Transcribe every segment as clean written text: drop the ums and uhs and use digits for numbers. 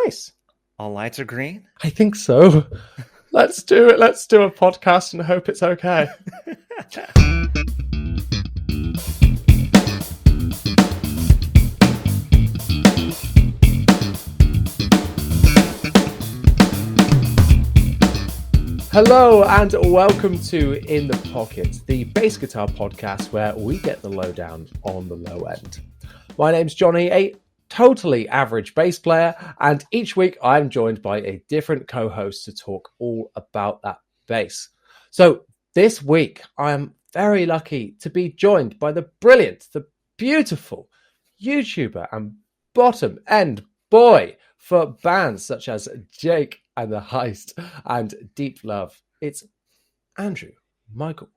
Nice. All lights are green? I think so. Let's do it. Let's do a podcast and hope it's okay. Hello and welcome to In the Pocket, the bass guitar podcast where we get the lowdown on the low end. My name's Jonny, a totally average bass player, and each week I'm joined by a different co-host to talk all about that bass. So this week I am very lucky to be joined by the brilliant, the beautiful YouTuber and bottom end boy for bands such as Jake and the Heist and Deep Love. It's Andrew Michael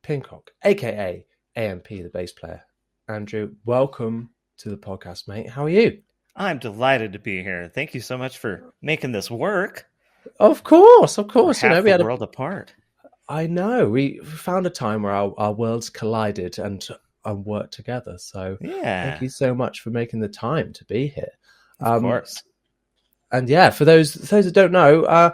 Pincock, aka AMP, the bass player. Andrew, welcome to the podcast, mate. How are you? I'm delighted to be here. Thank you so much for making this work. Of course. Half we had a world apart. I know. We found a time where our worlds collided and worked together. So thank you so much for making the time to be here. Of course. And yeah, for those that don't know,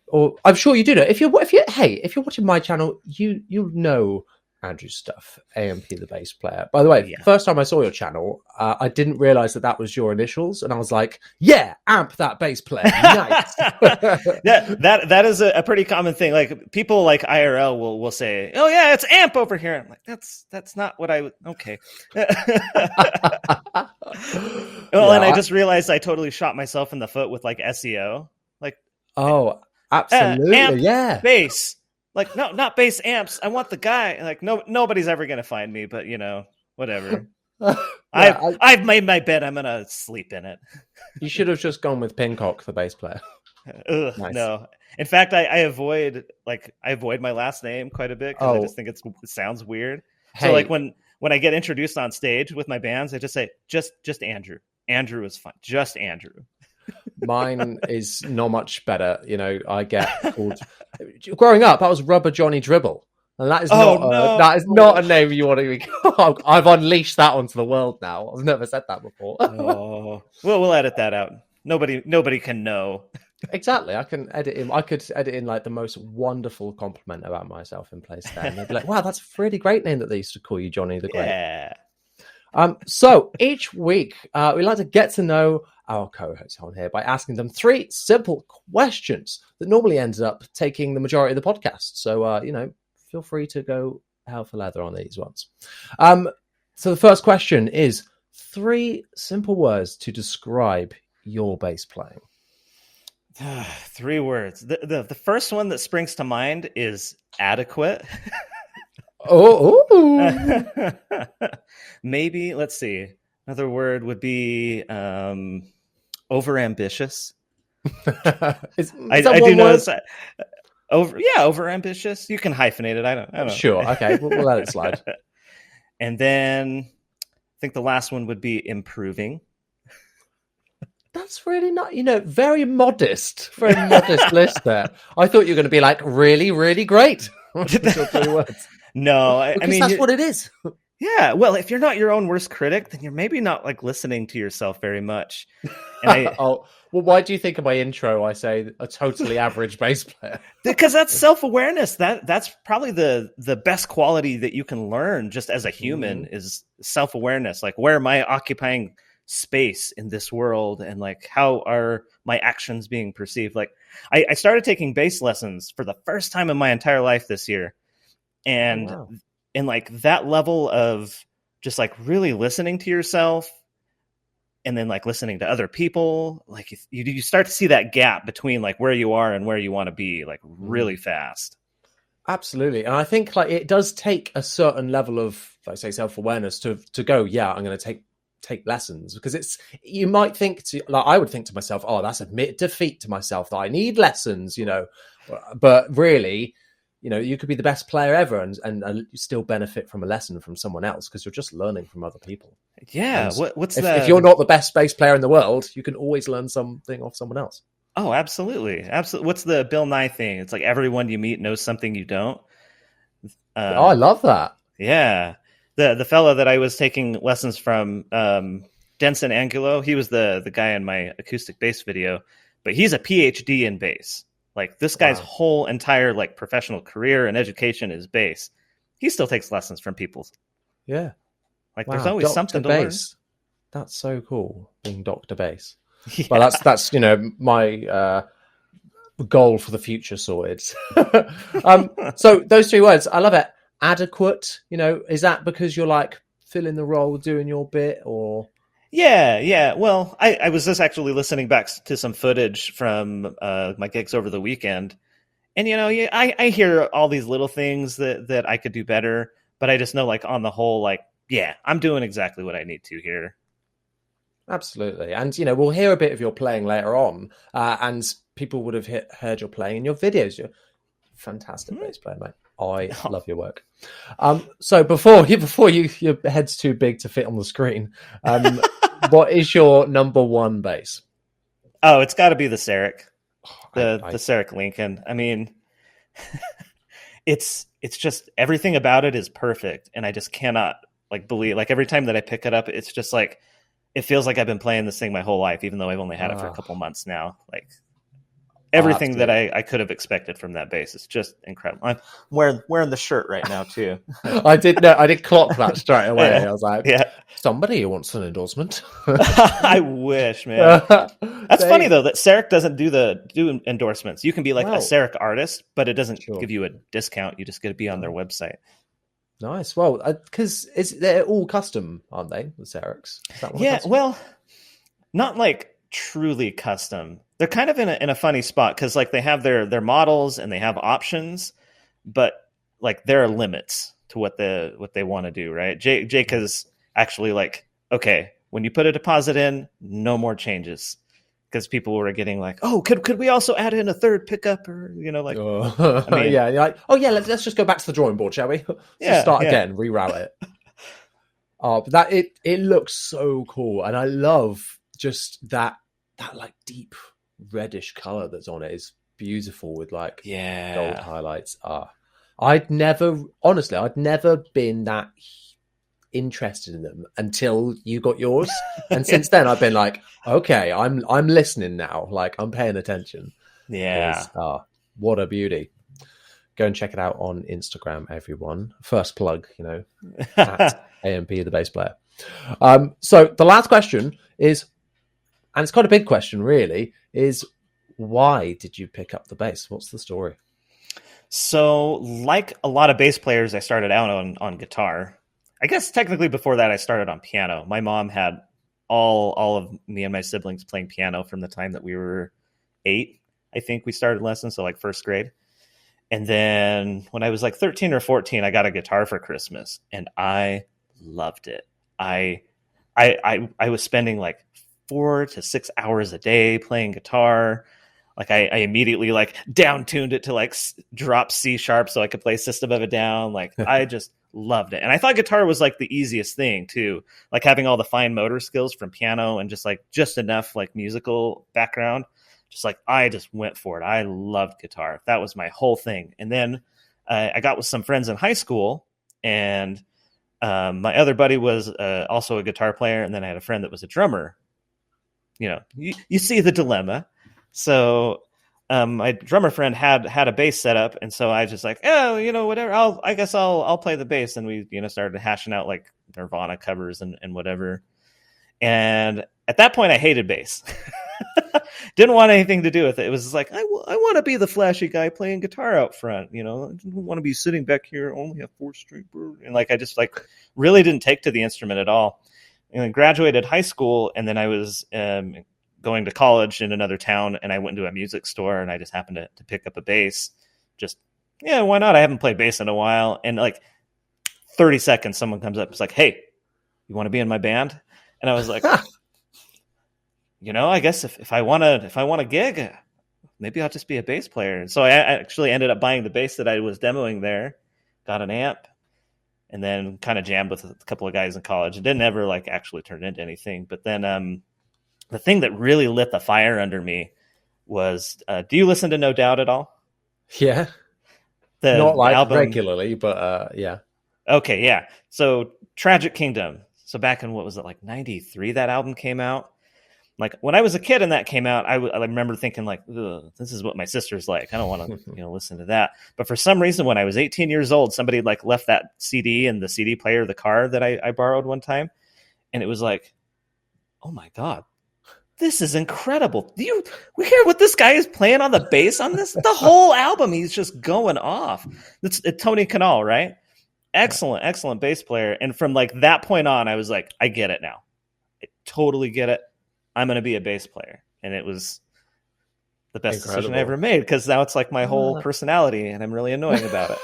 or I'm sure you do know, if you're watching my channel, you'll know Andrew's stuff, AMP the bass player. By the way, First time I saw your channel, I didn't realize that was your initials, and I was like, yeah, AMP that bass player. Nice. that is a pretty common thing. Like people like IRL will say, oh yeah, it's AMP over here. I'm like, that's not what I would. Okay. Well, and I just realized I totally shot myself in the foot with like SEO. Like, oh, absolutely, amp, bass. Like, no, not bass amps. I want the guy. Like, nobody's ever gonna find me. But whatever. I've made my bed. I'm gonna sleep in it. You should have just gone with Pincock, the bass player. Nice. No, in fact, I avoid my last name quite a bit because I just think it sounds weird. Hey. So like when I get introduced on stage with my bands, I just say just Andrew. Andrew is fine. Just Andrew. Mine is not much better. I get called. Growing up, I was Rubber Jonny Dibble, and that is not a name you want to be called. I've unleashed that onto the world now. I've never said that before. Well, we'll edit that out. Nobody can know. Exactly. I can edit in. I could edit in like the most wonderful compliment about myself in place there, and they'd be like, "Wow, that's a really great name that they used to call you, Jonny the Great." Yeah. So each week, we like to get to know our co-hosts on here by asking them 3 simple questions that normally ends up taking the majority of the podcast. So, feel free to go hell for leather on these ones. So the first question is 3 simple words to describe your bass playing. 3 words. The first one that springs to mind is adequate. Maybe, let's see. Another word would be overambitious. I do notice overambitious. You can hyphenate it. I don't. Sure. Okay. We'll let it slide. And then I think the last one would be improving. That's really not, very modest list there. I thought you were going to be like really, really great. 3 words. No, I mean that's what it is. Yeah, well, if you're not your own worst critic, then you're maybe not like listening to yourself very much. And well, why do you think of my intro? I say a totally average bass player because that's self-awareness. That's probably the best quality that you can learn just as a human is self-awareness. Like, where am I occupying space in this world, and like how are my actions being perceived? Like, I started taking bass lessons for the first time in my entire life this year. And in like that level of just like really listening to yourself and then like listening to other people, like you start to see that gap between like where you are and where you want to be, like really fast. Absolutely. And I think like it does take a certain level of, like, say, self-awareness to go, I'm going to take lessons, because you might think I would think to myself, oh, that's admit defeat to myself that I need lessons, but really, you could be the best player ever and still benefit from a lesson from someone else because you're just learning from other people. Yeah. If you're not the best bass player in the world, you can always learn something off someone else. Oh, absolutely. Absolutely. What's the Bill Nye thing? It's like everyone you meet knows something you don't. I love that. Yeah. The fellow that I was taking lessons from, Denson Angulo. He was the guy in my acoustic bass video, but he's a PhD in bass. Like this guy's whole entire like professional career and education is bass. He still takes lessons from people. Yeah. Like there's always Dr. something to Bass. Learn. That's so cool, being Dr. Bass. Yeah. Well, that's my goal for the future sorted. So those 3 words, I love it. Adequate, is that because you're like filling the role, doing your bit, or? Yeah. Well, I was just actually listening back to some footage from my gigs over the weekend. And, I hear all these little things that I could do better, but I just know, like, on the whole, like, yeah, I'm doing exactly what I need to here. Absolutely. And, we'll hear a bit of your playing later on, and people would have heard your playing in your videos. You're a fantastic bass player, mate. I love your work. So before your head's too big to fit on the screen, what is your number 1 bass? Oh, it's got to be the Serek. The Serek Lincoln. I mean, it's just everything about it is perfect, and I just cannot like believe. Like every time that I pick it up, it's just like it feels like I've been playing this thing my whole life, even though I've only had it for a couple months now. Like everything that I could have expected from that bass is just incredible. I'm wearing the shirt right now too. I did clock that straight away. Yeah. I was like, yeah, somebody who wants an endorsement. I wish, man. That's funny though that Serek doesn't do endorsements. You can be like a Serek artist, but it doesn't give you a discount. You just get to be on their website. Nice. Well, because they're all custom, aren't they? The Sereks. Yeah. Well, not like truly custom. They're kind of in a funny spot because like they have their models and they have options, but like there are limits to what they want to do, right? Jake is actually like, okay, when you put a deposit in, no more changes. Because people were getting like, oh, could we also add in a third pickup, or like, I mean, yeah, you're like, oh yeah, let's just go back to the drawing board, shall we? Start again, reroute it. But that it looks so cool, and I love just that like deep reddish color that's on it is beautiful with like gold highlights. I'd never been that interested in them until you got yours, and since then I've been like, okay, I'm listening now, like I'm paying attention. What a beauty. Go and check it out on Instagram, everyone. First plug, at AMP the bass player. So the last question is, and it's quite a big question really, is why did you pick up the bass? What's the story? So like a lot of bass players, I started out on guitar. I guess technically before that, I started on piano. My mom had all of me and my siblings playing piano from the time that we were 8. I think we started lessons, so like first grade. And then when I was like 13 or 14, I got a guitar for Christmas, and I loved it. I was spending like 4 to 6 hours a day playing guitar. Like I immediately like down tuned it to like drop C sharp so I could play System of a Down. Like I just loved it. And I thought guitar was like the easiest thing too. Like having all the fine motor skills from piano and just enough like musical background. Just like I just went for it. I loved guitar. That was my whole thing. And then I got with some friends in high school, and my other buddy was also a guitar player. And then I had a friend that was a drummer. You see the dilemma. So my drummer friend had a bass set up, and so I just like, whatever. I guess I'll play the bass, and we started hashing out like Nirvana covers and whatever. And at that point, I hated bass. Didn't want anything to do with it. It was just like I want to be the flashy guy playing guitar out front. I don't want to be sitting back here only a 4-string, and like I just like really didn't take to the instrument at all. And I graduated high school, and then I was going to college in another town, and I went into a music store, and I just happened to pick up a bass. Just, why not? I haven't played bass in a while. And like 30 seconds, someone comes up, it's like, hey, you want to be in my band? And I was like, I guess if I want a gig, maybe I'll just be a bass player. And so I actually ended up buying the bass that I was demoing there, got an amp, and then kind of jammed with a couple of guys in college. It didn't ever like actually turn into anything. But then the thing that really lit the fire under me was, do you listen to No Doubt at all? Yeah. Not like album regularly, but yeah. Okay, yeah. So Tragic Kingdom. So back in, what was it, like 93 that album came out? Like when I was a kid and that came out, I remember thinking like, this is what my sister's like. I don't want to listen to that. But for some reason, when I was 18 years old, somebody like left that CD in the CD player of the car that I borrowed one time. And it was like, oh my God, this is incredible. We hear what this guy is playing on the bass on this? The whole album, he's just going off. It's Tony Kanal, right? Excellent bass player. And from like that point on, I was like, I get it now. I totally get it. I'm going to be a bass player. And it was the best decision I ever made, because now it's like my whole personality and I'm really annoying about it.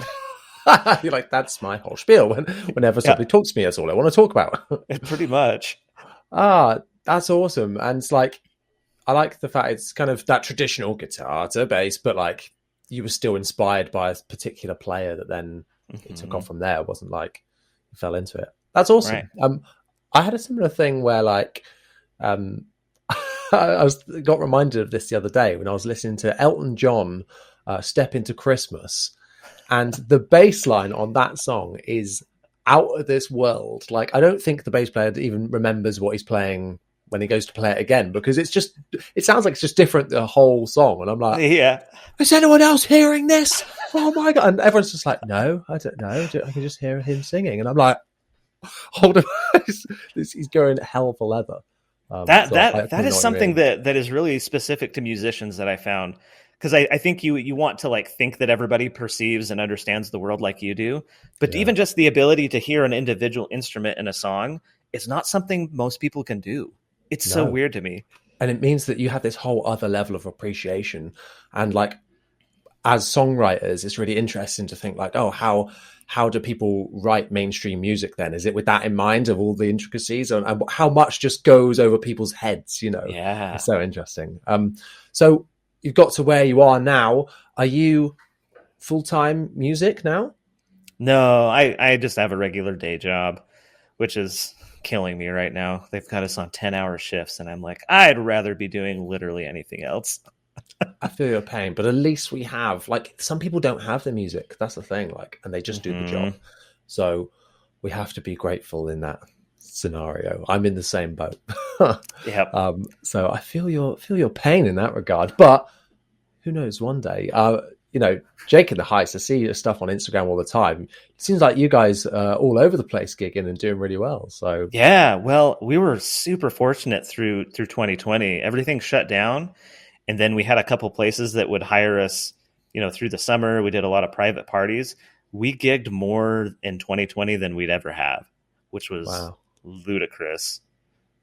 You're like, that's my whole spiel. Whenever somebody talks to me, that's all I want to talk about. Pretty much. That's awesome. And it's like, I like the fact it's kind of that traditional guitar to bass, but like you were still inspired by a particular player that then it took off from there. It wasn't like you fell into it. That's awesome. Right. I had a similar thing where like, I got reminded of this the other day when I was listening to Elton John, Step Into Christmas, and the bass line on that song is out of this world. Like, I don't think the bass player even remembers what he's playing when he goes to play it again, because it sounds like it's just different the whole song. And I'm like, yeah, is anyone else hearing this? Oh my God. And everyone's just like, no, I don't know. I can just hear him singing. And I'm like, hold on. He's going hell for leather. That is something that is really specific to musicians that I found, because I think you want to like think that everybody perceives and understands the world like you do, but even just the ability to hear an individual instrument in a song is not something most people can do. It's so weird to me. And it means that you have this whole other level of appreciation. And like, as songwriters, it's really interesting to think like, oh, how do people write mainstream music then? Is it with that in mind, of all the intricacies, and how much just goes over people's heads, you know? Yeah. It's so interesting. So you've got to where you are now. Are you full-time music now? No, I just have a regular day job, which is killing me right now. They've got us on 10-hour shifts, and I'm like, I'd rather be doing literally anything else. I feel your pain, but at least we have, like, some people don't have the music. That's the thing, like, and they just do the job. So we have to be grateful in that scenario. I'm in the same boat. Yep. So I feel your pain in that regard, but who knows, one day, Jake and the Heist, I see your stuff on Instagram all the time. It seems like you guys are all over the place gigging and doing really well. So yeah, well, we were super fortunate through 2020. Everything shut down. And then we had a couple places that would hire us, through the summer. We did a lot of private parties. We gigged more in 2020 than we'd ever have, which was ludicrous.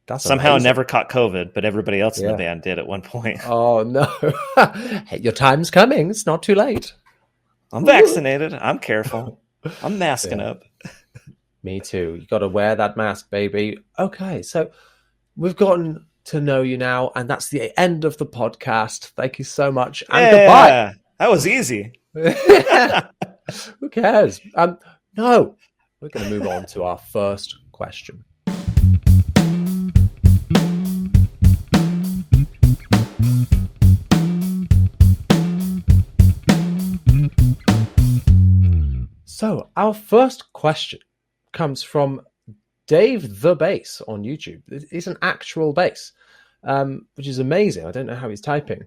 That's somehow amazing. Never caught COVID, but everybody else in the band did at one point. Oh, no. Hey, your time's coming. It's not too late. I'm vaccinated. I'm careful. I'm masking up. Me too. You got to wear that mask, baby. Okay, so we've gotten to know you now, and that's the end of the podcast. Thank you so much, and goodbye. That was easy. Who cares? No, we're going to move on to our first question. So our first question comes from Dave the Bass on YouTube. It's an actual bass, which is amazing. I don't know how he's typing.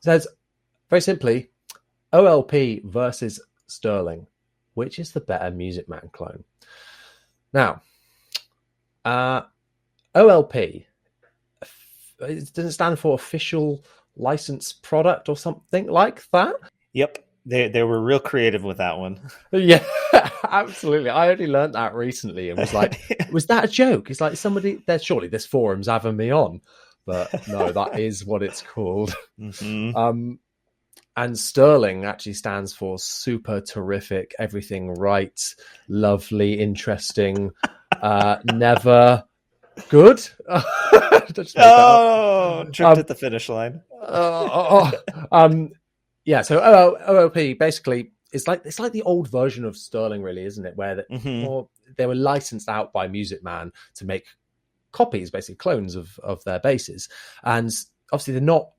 Says, very simply, OLP versus Sterling. Which is the better Music Man clone? Now, OLP, does it stand for Official License Product or something like that? Yep. They were real creative with that one. Yeah, absolutely. I only learned that recently and was like, was that a joke? It's like surely this forum's having me on. But no, that is what it's called. Mm-hmm. And Sterling actually stands for super terrific, everything right, lovely, interesting, never good. Tripped at the finish line. Yeah, so OLP basically it's like the old version of Sterling, really, isn't it? Where they were licensed out by Music Man to make copies, basically clones of their basses, and obviously they're not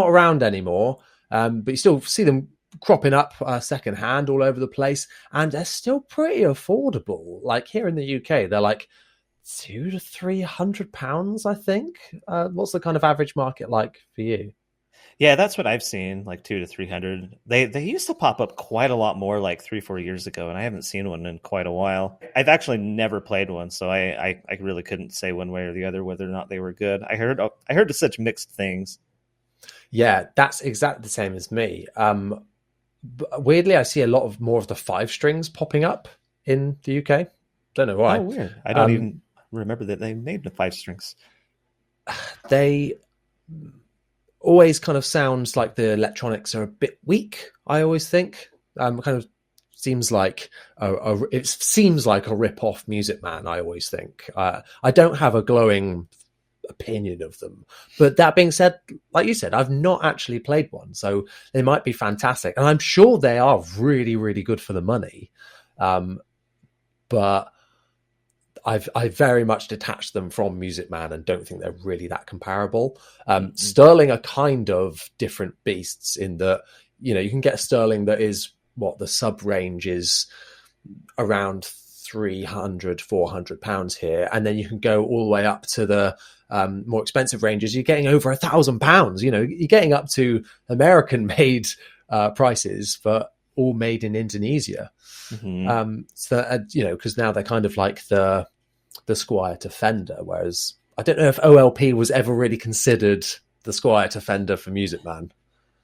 around anymore. But you still see them cropping up second hand all over the place, and they're still pretty affordable. Like here in the UK, they're like £200 to £300, I think. What's the kind of average market like for you? Yeah, that's what I've seen, like 200 to 300. They used to pop up quite a lot more like 3-4 years ago, and I haven't seen one in quite a while. I've actually never played one, so I really couldn't say one way or the other whether or not they were good. I heard such mixed things. Yeah, that's exactly the same as me. Weirdly, I see a lot of more of the 5 strings popping up in the UK. Don't know why. Oh, weird. I don't even remember that they made the 5 strings. They always kind of sounds like the electronics are a bit weak. I always think kind of seems like it seems like a rip-off Music Man. I always think I don't have a glowing opinion of them, but that being said, like you said, I've not actually played one, so they might be fantastic, and I'm sure they are really, really good for the money. But I very much detached them from Music Man and don't think they're really that comparable. Sterling are kind of different beasts in that, you know, you can get a Sterling that is what the sub range is around £300-400 here, and then you can go all the way up to the more expensive ranges. You're getting over £1,000. You know, you're getting up to American made prices, but all made in Indonesia. So you know, because now they're kind of like the Squier to Fender, whereas I don't know if OLP was ever really considered the Squier to Fender for Music Man.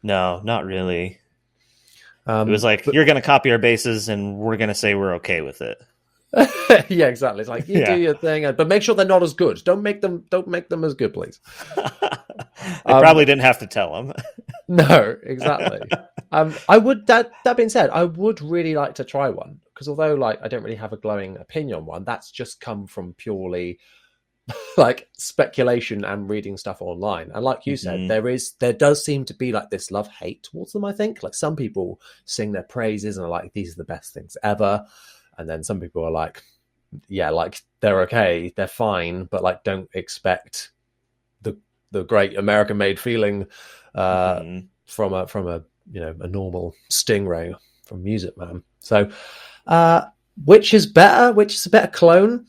No, not really. It was like, you're going to copy our basses and we're going to say we're okay with it. Yeah, exactly. It's like, you do your thing, but make sure they're not as good. Don't make them as good, please. They probably didn't have to tell them. No, exactly. I would, that being said, I would really like to try one, because although like I don't really have a glowing opinion on one, that's just come from purely like speculation and reading stuff online. And like you said, there does seem to be like this love-hate towards them. I think like some people sing their praises and are like, these are the best things ever, and then some people are like, yeah, like they're okay, they're fine, but like don't expect the great American made feeling from a you know, a normal Stingray from Music Man. So which is better? Which is a better clone?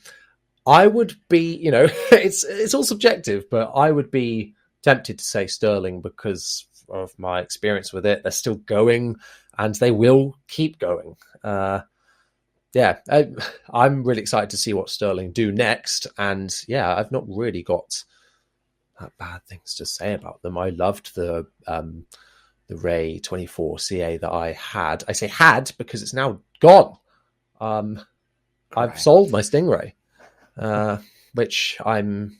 I would be, you know, it's all subjective, but I would be tempted to say Sterling because of my experience with it. They're still going, and they will keep going. Yeah, I'm really excited to see what Sterling do next. And yeah, I've not really got bad things to say about them. I loved the Ray 24 CA that I had. I say had because it's now gone. I've sold my Stingray. Which don't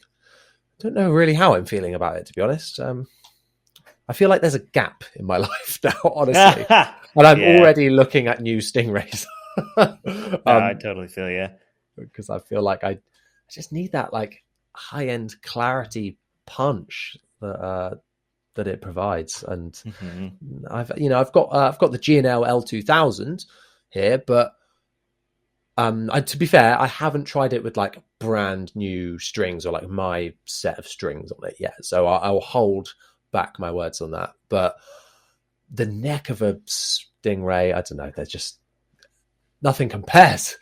know really how I'm feeling about it, to be honest. I feel like there's a gap in my life now, honestly, and I'm already looking at new Stingrays. I totally feel you, because I feel like I just need that like high-end clarity punch that it provides, and I've got the G&L L2000 here, but to be fair, I haven't tried it with like brand new strings or like my set of strings on it yet. So I'll hold back my words on that. But the neck of a Stingray, I don't know, they're just nothing compares.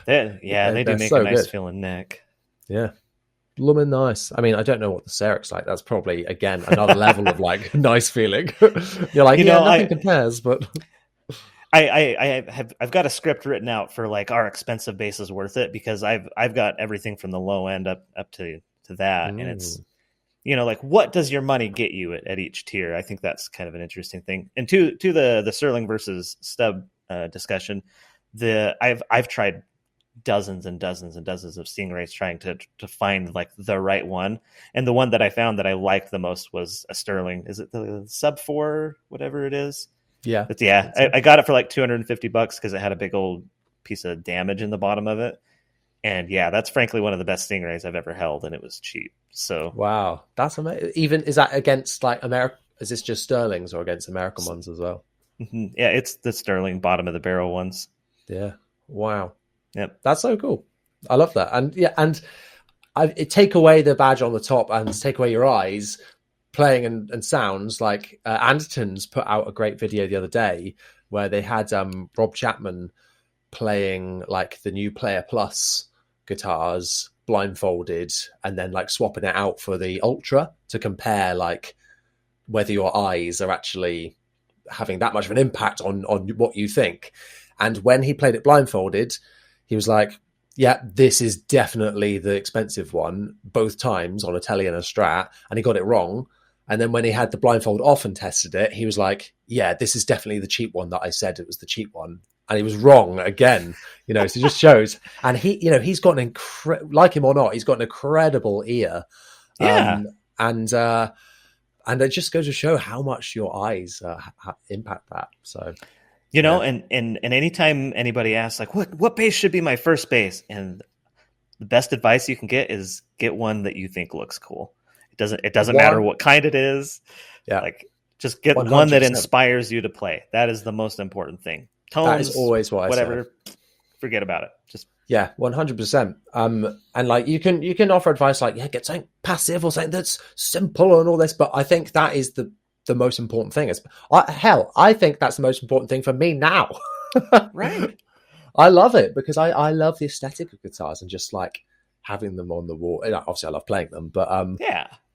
They do make so a nice good. feeling neck. Yeah. Blooming nice. I mean, I don't know what the Serek's like. That's probably, again, another level of like nice feeling. You're like, nothing compares, but... I've got a script written out for like our expensive bass is worth it, because I've got everything from the low end up to that, and it's, you know, like what does your money get you at each tier? I think that's kind of an interesting thing. And to the Sterling versus Stub discussion, I've tried dozens and dozens and dozens of Stingrays trying to find like the right one, and the one that I found that I liked the most was a Sterling. Is it the Sub 4, whatever it is? Yeah. But yeah, I got it for like $250 because it had a big old piece of damage in the bottom of it. And yeah, that's frankly one of the best Stingrays I've ever held, and it was cheap. So wow, that's amazing. Even is that against like America? Is this just Sterlings or against American ones as well? Yeah, it's the Sterling bottom of the barrel ones. Yeah. Wow. Yep. That's so cool. I love that. And yeah, and take away the badge on the top and take away your eyes. Playing and sounds like Anderton's put out a great video the other day where they had Rob Chapman playing like the new Player Plus guitars blindfolded and then like swapping it out for the Ultra to compare like whether your eyes are actually having that much of an impact on what you think. And when he played it blindfolded, he was like, yeah, this is definitely the expensive one both times on a telly and a Strat, and he got it wrong. And then when he had the blindfold off and tested it, he was like, yeah, this is definitely the cheap one that I said it was the cheap one. And he was wrong again, so it just shows. And he's got like him or not, he's got an incredible ear. Yeah. And it just goes to show how much your eyes impact that. So, and anytime anybody asks like, what bass should be my first bass? And the best advice you can get is get one that you think looks cool. It doesn't matter what kind it is. Yeah. Like just get 100%. One that inspires you to play. That is the most important thing. Tones, that is always what I whatever, say. Forget about it. Just 100%. And like you can offer advice like, get something passive or something that's simple and all this, but I think that is the most important thing. I think that's the most important thing for me now. Right. I love it because I love the aesthetic of guitars and just like having them on the wall. Obviously I love playing them, but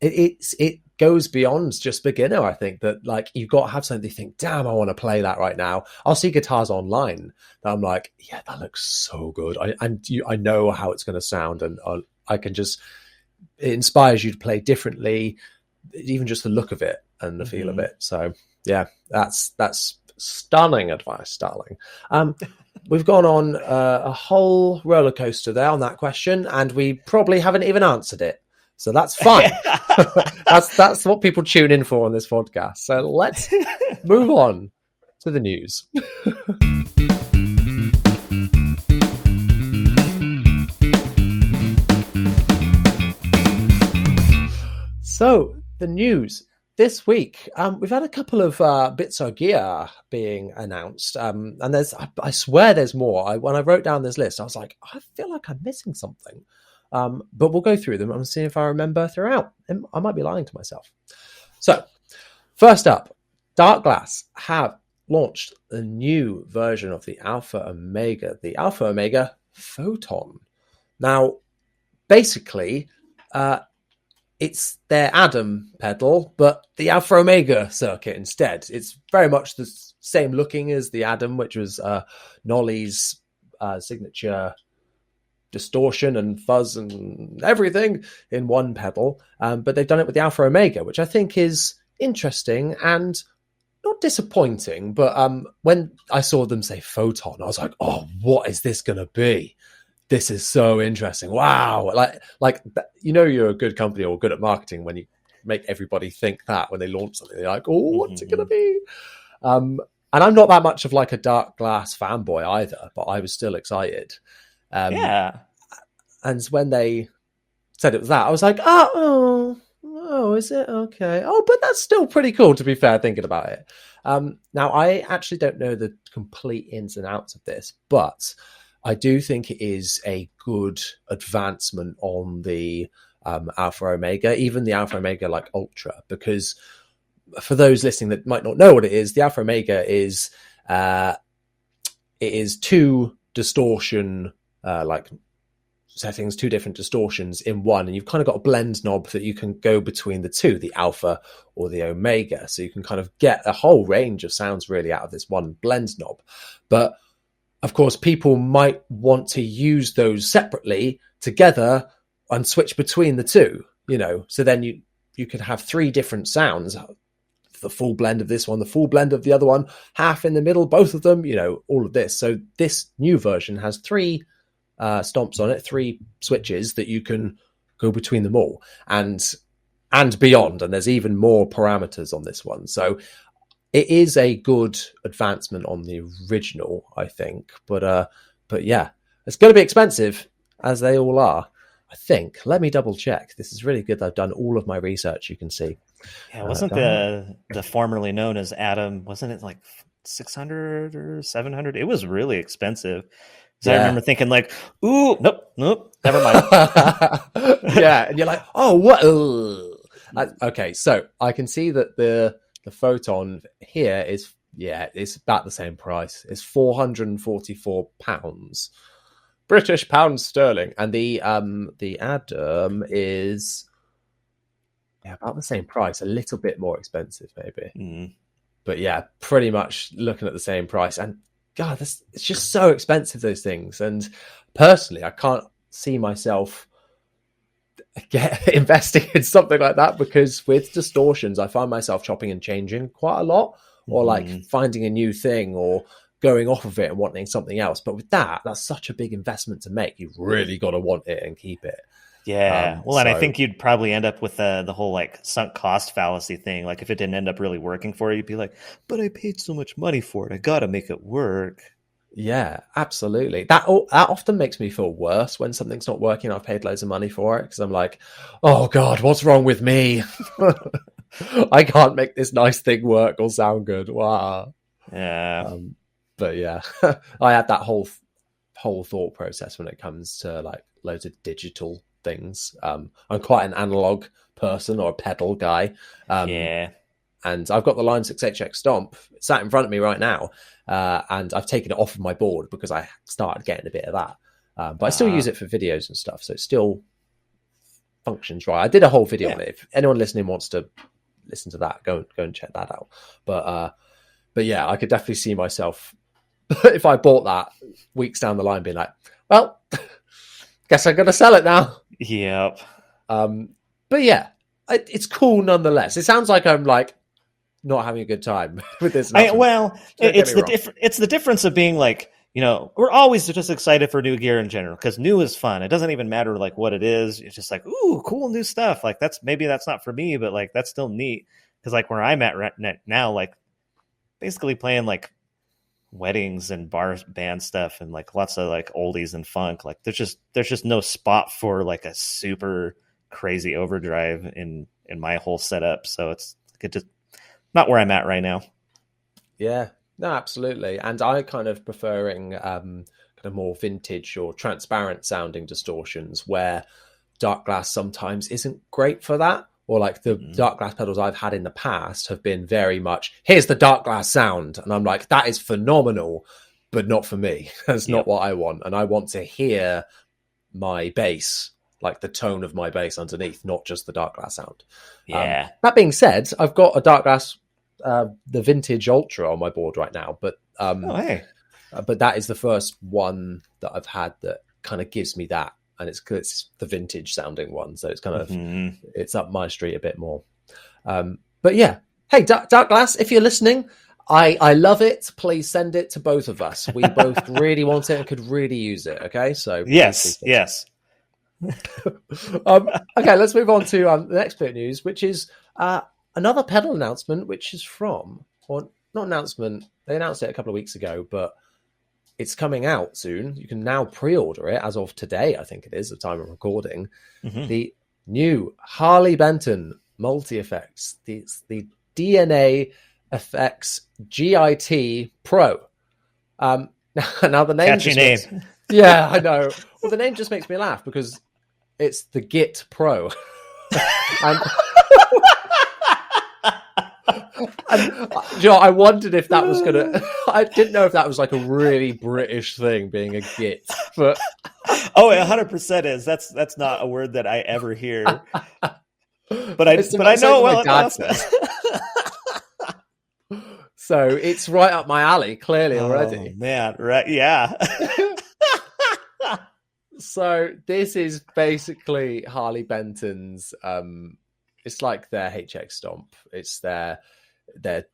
it goes beyond just beginner. I think that like you've got to have something you think, damn, I want to play that right now. I'll see guitars online that I'm like, yeah, that looks so good. I know how it's going to sound, and I can just, it inspires you to play differently, even just the look of it and the feel of it. So yeah, that's stunning advice, darling. We've gone on a whole roller coaster there on that question, and we probably haven't even answered it. So that's fine. That's what people tune in for on this podcast. So let's move on to the news. So the news this week, we've had a couple of bits of gear being announced, and I swear there's more. When I wrote down this list, I was like, I feel like I'm missing something. But we'll go through them and see if I remember throughout. I might be lying to myself. So, first up, Darkglass have launched a new version of the Alpha Omega Photon. Now, basically, it's their Adam pedal, but the Alpha Omega circuit instead. It's very much the same looking as the Adam, which was Nolly's signature distortion and fuzz and everything in one pedal, but they've done it with the Alpha Omega, which I think is interesting and not disappointing. But when I saw them say Photon, I was like, oh, what is this gonna be? This is so interesting. Wow. Like you're a good company or good at marketing when you make everybody think that when they launch something. They're like, oh, what's it gonna be? And I'm not that much of like a Darkglass fanboy either, but I was still excited. And when they said it was that, I was like, oh, is it? Okay. Oh, but that's still pretty cool, to be fair, thinking about it. Now, I actually don't know the complete ins and outs of this, but I do think it is a good advancement on the Alpha Omega, even the Alpha Omega like Ultra, because for those listening that might not know what it is, the Alpha Omega is two distortion like settings, two different distortions in one, and you've kind of got a blend knob that you can go between the two, the Alpha or the Omega, so you can kind of get a whole range of sounds really out of this one blend knob. But of course, people might want to use those separately together and switch between the two, so then you could have three different sounds, the full blend of this one, the full blend of the other one, half in the middle, both of them, all of this. So this new version has three stomps on it, three switches that you can go between them all and beyond, and there's even more parameters on this one. So it is a good advancement on the original, I think, but yeah, it's going to be expensive, as they all are, I think. Let me double check. This is really good. I've done all of my research, you can see. Yeah, wasn't the formerly known as Adam, wasn't it like 600 or 700? It was really expensive. So I remember thinking like, ooh, nope, never mind. Yeah, and you're like, oh, what? Okay, so I can see that the Photon here is, it's about the same price. It's £444. British pounds sterling, and the Adam is about the same price, a little bit more expensive maybe. But yeah, pretty much looking at the same price. And God, it's just so expensive, those things. And personally, I can't see myself investing in something like that, because with distortions, I find myself chopping and changing quite a lot, or like finding a new thing or going off of it and wanting something else. But with that's such a big investment to make. You've really got to want it and keep it. Yeah. And I think you'd probably end up with the whole like sunk cost fallacy thing. Like if it didn't end up really working for you, you'd be like, but I paid so much money for it. I got to make it work. Yeah, absolutely. That often makes me feel worse when something's not working. I've paid loads of money for it, because I'm like, oh God, what's wrong with me? I can't make this nice thing work or sound good. Wow. Yeah. But yeah, I had that whole thought process when it comes to like loads of digital things. I'm quite an analog person, or a pedal guy. Yeah. And I've got the Line 6 HX Stomp sat in front of me right now. And I've taken it off of my board because I started getting a bit of that. But I still use it for videos and stuff. So it still functions right. I did a whole video on it. If anyone listening wants to listen to that, go and check that out. But yeah, I could definitely see myself, if I bought that weeks down the line, being like, well, guess I'm going to sell it now. Yep. But yeah, it's cool nonetheless. It sounds like I'm like not having a good time with this. It's the difference of being like, we're always just excited for new gear in general, because new is fun. It doesn't even matter like what it is. It's just like, ooh, cool new stuff. Like that's not for me, but like that's still neat. Because like where I'm at right now, like basically playing like weddings and bar band stuff and like lots of like oldies and funk. Like there's just no spot for like a super crazy overdrive in my whole setup. So it's just not where I'm at right now. Yeah, no, absolutely. And I kind of preferring kind of more vintage or transparent sounding distortions, where Darkglass sometimes isn't great for that. Or like the Darkglass pedals I've had in the past have been very much, here's the Darkglass sound. And I'm like, that is phenomenal, but not for me. That's not what I want. And I want to hear my bass, like the tone of my bass underneath, not just the Darkglass sound. Yeah. That being said, I've got a Darkglass, the Vintage Ultra on my board right now, but but that is the first one that I've had that kind of gives me that, and it's the vintage sounding one, so it's kind of it's up my street a bit more. But yeah, hey, Darkglass, if you're listening, I love it. Please send it to both of us. We both really want it and could really use it. Okay, so yes. Okay, let's move on to the next bit of news, which is another pedal announcement, which is from, or not announcement, they announced it a couple of weeks ago, but it's coming out soon. You can now pre-order it as of today, I think it is, the time of recording. The new Harley Benton multi-effects, the DNA Effects GIT Pro. Now the name... Catchy name. Yeah, I know. Well, the name just makes me laugh because it's the Git Pro. And I wondered if that was gonna. I didn't know if that was like a really British thing, being a Git, but it 100% is. That's not a word that I ever hear. But I know well enough. So it's right up my alley, clearly already. Man, right? Yeah. So this is basically Harley Benton's. It's like their HX Stomp. It's their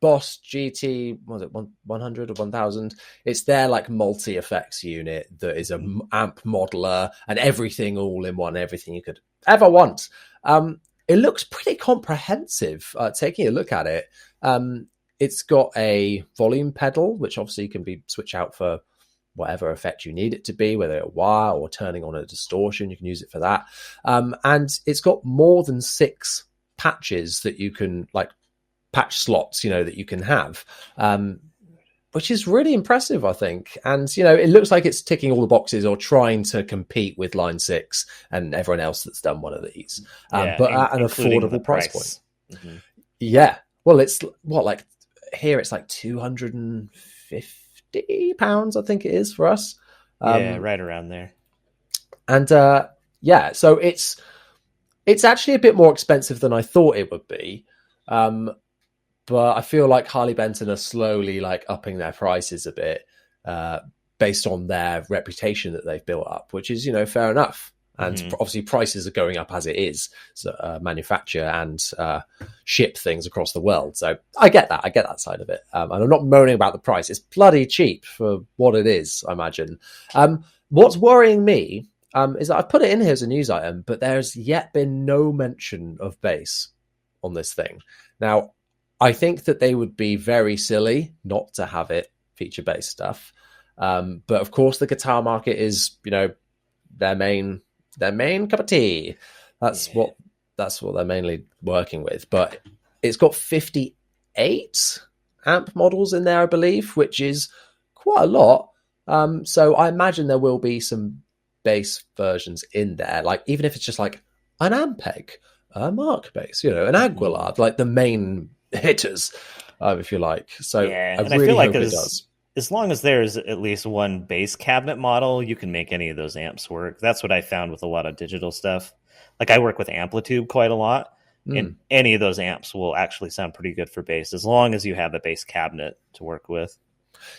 Boss GT. Was it 100 or 1000? It's their like multi effects unit that is a amp modeler and everything all in one. Everything you could ever want. It looks pretty comprehensive. Taking a look at it, it's got a volume pedal, which obviously can be switched out for whatever effect you need it to be, whether a wah or turning on a distortion. You can use it for that. And it's got more than 6 patches that you can, like patch slots, that you can have, which is really impressive, I think. And, it looks like it's ticking all the boxes or trying to compete with Line 6 and everyone else that's done one of these, but at an affordable price point. Mm-hmm. Yeah. Well, it's like here it's like £250, I think it is for us. Yeah, right around there. And so it's actually a bit more expensive than I thought it would be. But I feel like Harley Benton are slowly like upping their prices a bit based on their reputation that they've built up, which is, fair enough. And obviously prices are going up as it is, so, manufacture and ship things across the world. So I get that side of it. And I'm not moaning about the price. It's bloody cheap for what it is, I imagine. What's worrying me is that I've put it in here as a news item, but there's yet been no mention of bass on this thing. Now, I think that they would be very silly not to have it feature bass stuff. But of course, the guitar market is, their main cup of tea. That's what they're mainly working with. But it's got 58 amp models in there, I believe, which is quite a lot. So I imagine there will be some bass versions in there, like even if it's just like an Ampeg, a Mark bass, an Aguilar, like the main hitters, if you like. So I really feel like hope it does. As long as there's at least one bass cabinet model, you can make any of those amps work. That's what I found with a lot of digital stuff. Like I work with Amplitude quite a lot, and any of those amps will actually sound pretty good for bass as long as you have a bass cabinet to work with.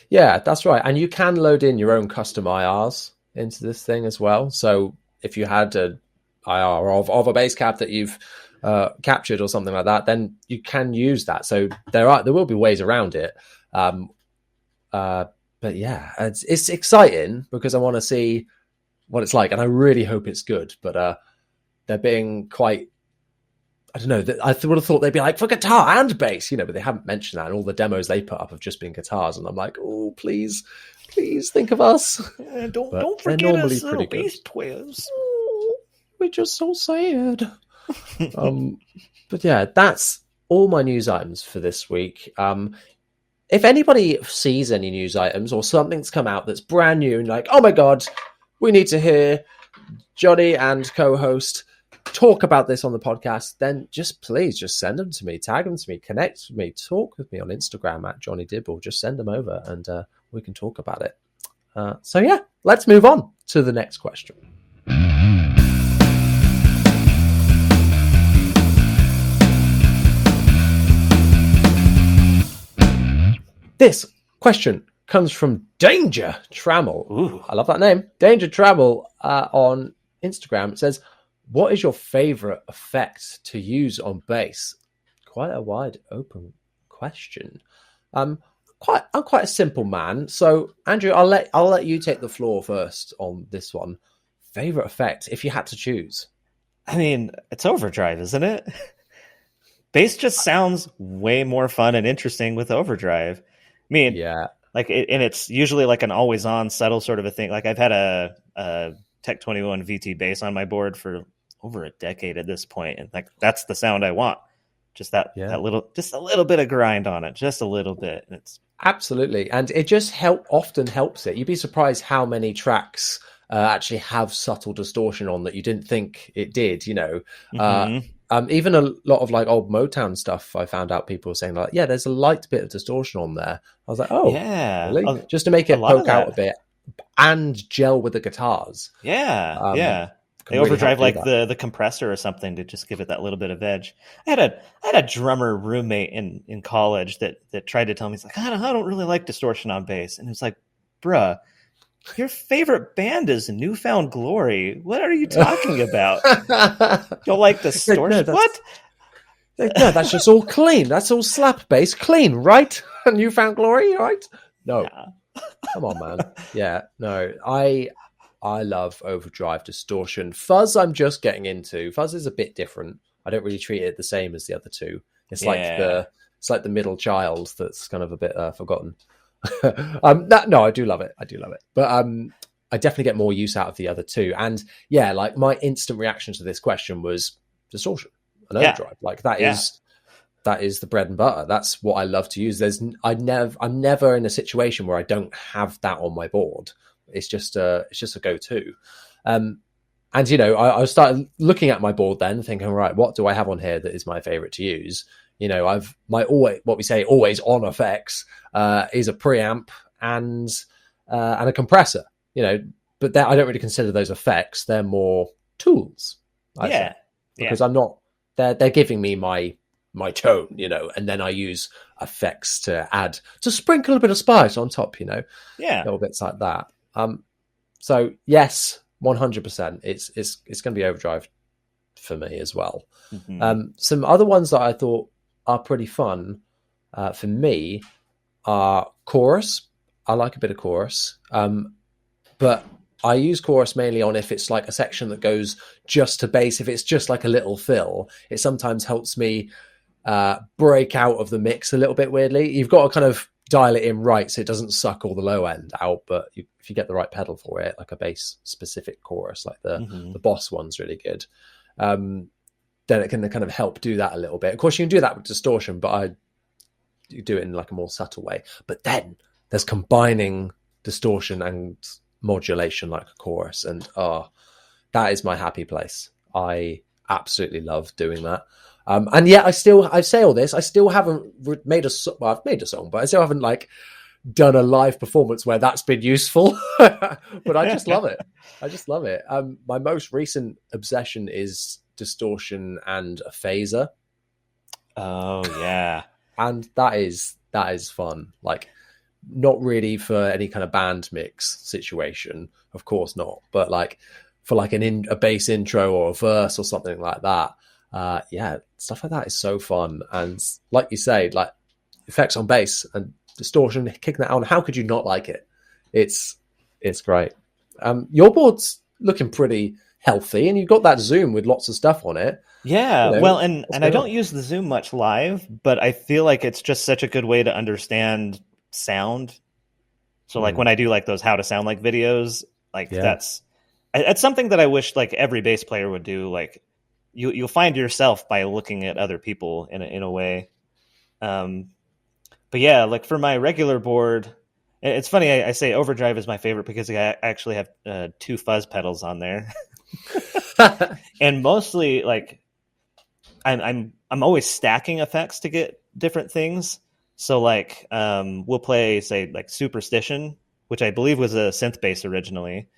Yeah, that's right. And you can load in your own custom IRs into this thing as well. So if you had an IR of a bass cab that you've captured or something like that, then you can use that. So there will be ways around it. But yeah, it's exciting because I want to see what it's like, and I really hope it's good. But they're being quite, I don't know. I would have thought they'd be like for guitar and bass, but they haven't mentioned that. And all the demos they put up have just been guitars, and I'm like, oh, please think of us. Don't forget us, little bass players. Oh, we're just so sad. But yeah, that's all my news items for this week. If anybody sees any news items or something's come out that's brand new and like, oh my God, we need to hear Jonny and co-host talk about this on the podcast, then please send them to me, tag them to me, connect with me, talk with me on Instagram at Jonny Dibble. Just send them over and we can talk about it. So yeah, let's move on to the next question. This question comes from Danger Trammel. Ooh. I love that name. Danger Trammel on Instagram. It says, what is your favorite effect to use on bass? Quite a wide open question. I'm quite a simple man. So Andrew, I'll let you take the floor first on this one. Favorite effect, if you had to choose. I mean, it's overdrive, isn't it? Bass just sounds way more fun and interesting with overdrive. I mean, yeah, and it's usually like an always on subtle sort of a thing. Like I've had a Tech 21 VT bass on my board for over a decade at this point, and like that's the sound I want. Just that a little bit of grind on it, just a little bit. And it's absolutely, and it just often helps it. You'd be surprised how many tracks actually have subtle distortion on that you didn't think it did. Even a lot of like old Motown stuff, I found out people were saying like, yeah, there's a light bit of distortion on there. I was like, oh, yeah, really? Just to make it poke out a bit and gel with the guitars. Yeah, yeah. They really overdrive like the compressor or something to just give it that little bit of edge. I had a drummer roommate in college that tried to tell me, he's like, I don't really like distortion on bass, and it was like, bruh, your favorite band is Newfound Glory. What are you talking about? You'll like distortion? No, what? No, that's just all clean. That's all slap bass clean, right? Newfound Glory, right? No. Yeah. Come on, man. Yeah, no. I love overdrive distortion. Fuzz I'm just getting into. Fuzz is a bit different. I don't really treat it the same as the other two. It's like the middle child that's kind of a bit forgotten. No, I do love it. But I definitely get more use out of the other two. And yeah, like my instant reaction to this question was distortion and overdrive. Like that is the bread and butter. That's what I love to use. I'm never in a situation where I don't have that on my board. It's just a go-to. And I started looking at my board then, thinking, right, what do I have on here that is my favorite to use? I've what we say always on effects is a preamp and a compressor. But but I don't really consider those effects. They're more tools. I say, because I'm not. They're giving me my tone, and then I use effects to sprinkle a bit of spice on top, little bits like that. So yes, 100%. It's going to be Overdrive for me as well. Some other ones that I thought are pretty fun for me are chorus. I like a bit of chorus, but I use chorus mainly on if it's like a section that goes just to bass. If it's just like a little fill, it sometimes helps me break out of the mix a little bit weirdly. You've got to kind of dial it in right so it doesn't suck all the low end out, but if you get the right pedal for it, like a bass specific chorus, like the Boss one's really good, then it can kind of help do that a little bit. Of course, you can do that with distortion, but you do it in like a more subtle way. But then there's combining distortion and modulation like a chorus, and that is my happy place. I absolutely love doing that. And yet I say all this, I still haven't made a song. Well, I've made a song, but I still haven't like done a live performance where that's been useful. But I just love it. My most recent obsession is distortion and a phaser. Oh yeah. And that is fun. Like, not really for any kind of band mix situation, of course not, but like for like a bass intro or a verse or something like that. Stuff like that is so fun. And like you say, like effects on bass and distortion, kicking that on, how could you not like it? It's great. Your board's looking pretty healthy, and you've got that Zoom with lots of stuff on it. Yeah, well, and I don't use the Zoom much live, but I feel like it's just such a good way to understand sound. So like when I do like those how to sound like videos, like that's something that I wish like every bass player would do. Like you'll find yourself by looking at other people in a way. But yeah, like for my regular board, it's funny I say Overdrive is my favorite because I actually have 2 fuzz pedals on there. And mostly like I'm always stacking effects to get different things. So like we'll play say like Superstition, which I believe was a synth bass originally,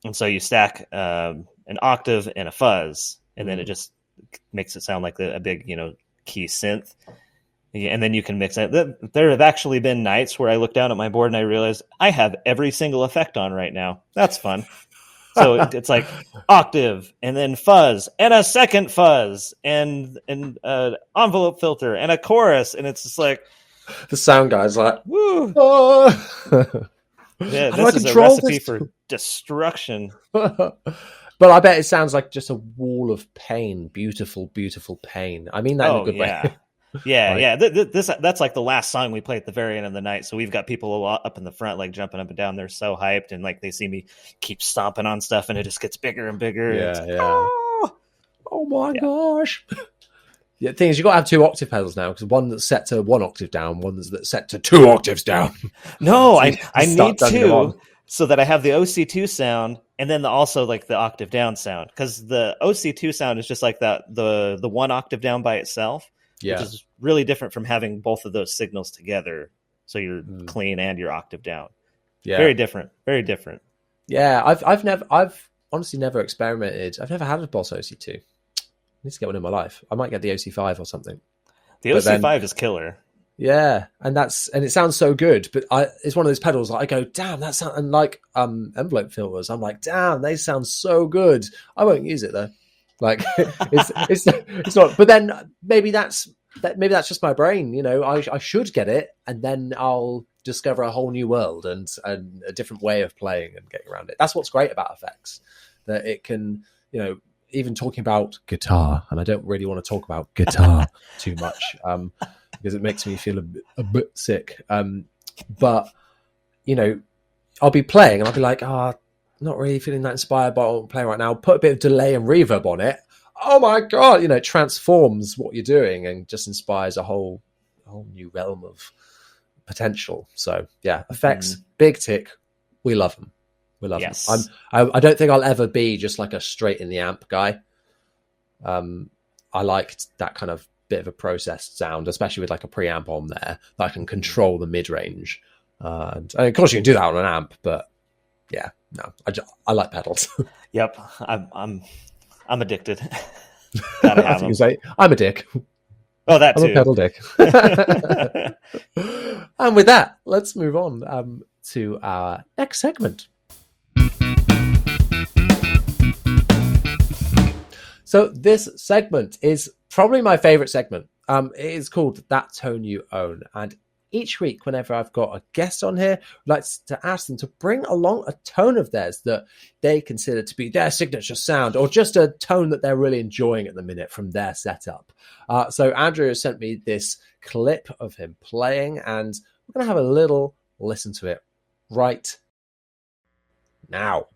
and so you stack an octave and a fuzz, and then it just makes it sound like a big key synth. And then you can mix it. There have actually been nights where I look down at my board and I realize I have every single effect on right now. That's fun. So it's like octave and then fuzz and a second fuzz and envelope filter and a chorus, and it's just like the sound guy's like, woo! Yeah, this is a recipe for destruction. But I bet it sounds like just a wall of pain, beautiful, beautiful pain. I mean that in a good way. Yeah. That's like the last song we play at the very end of the night. So we've got people a lot up in the front, like jumping up and down. They're so hyped, and like they see me keep stomping on stuff, and it just gets bigger and bigger. Oh my gosh. Yeah, the thing is, you got to have 2 octave pedals now, because one that's set to 1 octave down, one that's set to 2 octaves down. No, I need 2 so that I have the OC2 sound and then also like the octave down sound, because the OC2 sound is just like that the 1 octave down by itself. Which is really different from having both of those signals together. So you're clean and you're octave down. Yeah. Very different. Very different. Yeah. I've honestly never experimented. I've never had a Boss OC2. I need to get one in my life. I might get the OC5 or something. The OC5 is killer. Yeah. And it sounds so good, but it's one of those pedals that I go, damn, that sound, and like envelope filters, I'm like, damn, they sound so good. I won't use it though. Like it's not, but then maybe that's just my brain. I should get it, and then I'll discover a whole new world and a different way of playing and getting around it. That's what's great about effects, that it can, even talking about guitar, and I don't really want to talk about guitar too much because it makes me feel a bit sick. But I'll be playing and I'll be like, not really feeling that inspired by what I'm playing right now. Put a bit of delay and reverb on it. Oh my God, it transforms what you're doing and just inspires a whole new realm of potential. So yeah, effects, big tick. We love them. We love them. I don't think I'll ever be just like a straight in the amp guy. I liked that kind of bit of a processed sound, especially with like a preamp on there that I can control the mid range. And of course you can do that on an amp, but yeah, No, I like pedals. Yep, I'm addicted. Gotta I have think them. you say I'm a dick. Oh, that I'm a too. pedal dick. And with that, let's move on to our next segment. So this segment is probably my favorite segment. It is called That Tone You Own. And each week, whenever I've got a guest on here, I'd like to ask them to bring along a tone of theirs that they consider to be their signature sound, or just a tone that they're really enjoying at the minute from their setup. So Andrew has sent me this clip of him playing, and we're going to have a little listen to it right now.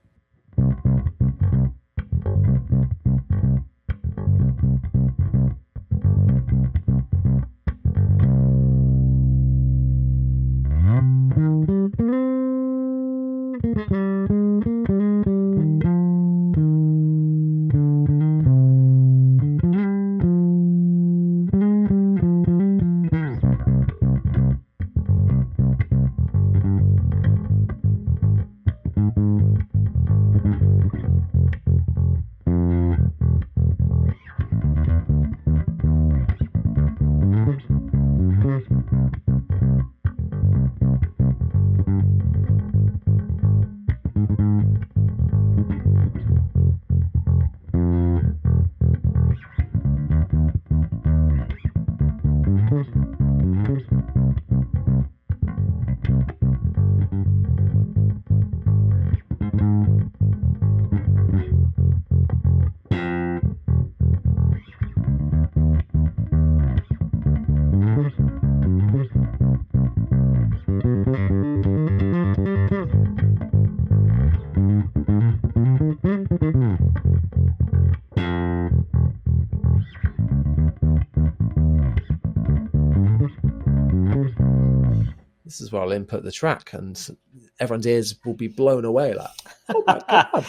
This is where I'll input the track, and everyone's ears will be blown away. Like, oh my God.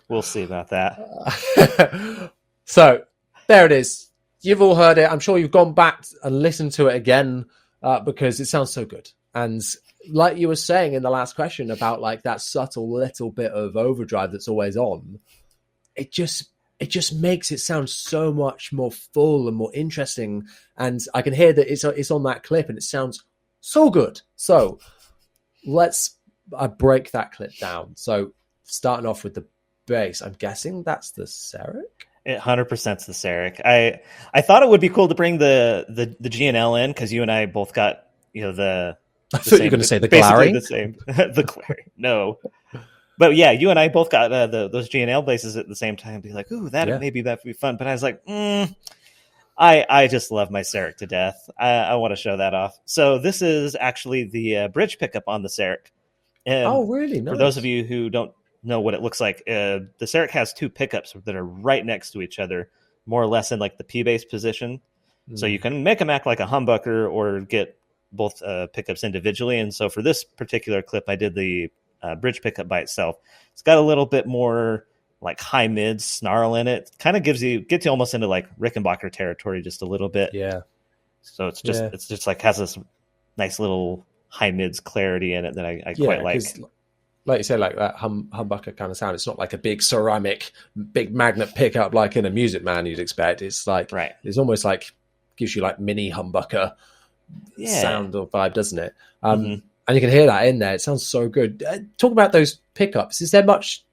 We'll see about that. So there it is. You've all heard it. I'm sure you've gone back and listened to it again because it sounds so good. And like you were saying in the last question about like that subtle little bit of overdrive that's always on, it just makes it sound so much more full and more interesting. And I can hear that it's on that clip, and it sounds so good. So let's break that clip down. So starting off with the bass, I'm guessing that's the Serek. 100%'s the Serek. I thought it would be cool to bring the G&L in, because you and I both got the I thought you were going to say the Glary. The same. The Glary. No. But yeah, you and I both got those G&L basses at the same time. Be like, ooh, maybe that would be fun. But I was like, I just love my Serek to death. I want to show that off. So this is actually the bridge pickup on the Serek. Oh, really? Nice. For those of you who don't know what it looks like, the Serek has two pickups that are right next to each other, more or less in like the P bass position. So you can make them act like a humbucker or get both pickups individually. And so for this particular clip, I did the bridge pickup by itself. It's got a little bit more like high mid snarl in it. Kind of gets you almost into like Rickenbacker territory just a little bit. Yeah. So it's just like has this nice little high mids clarity in it that I quite like. Like you say, like that humbucker kind of sound. It's not like a big ceramic, big magnet pickup like in a Music Man you'd expect. It's like It's almost like gives you like mini humbucker sound or vibe, doesn't it? And you can hear that in there. It sounds so good. Talk about those pickups. Is there much?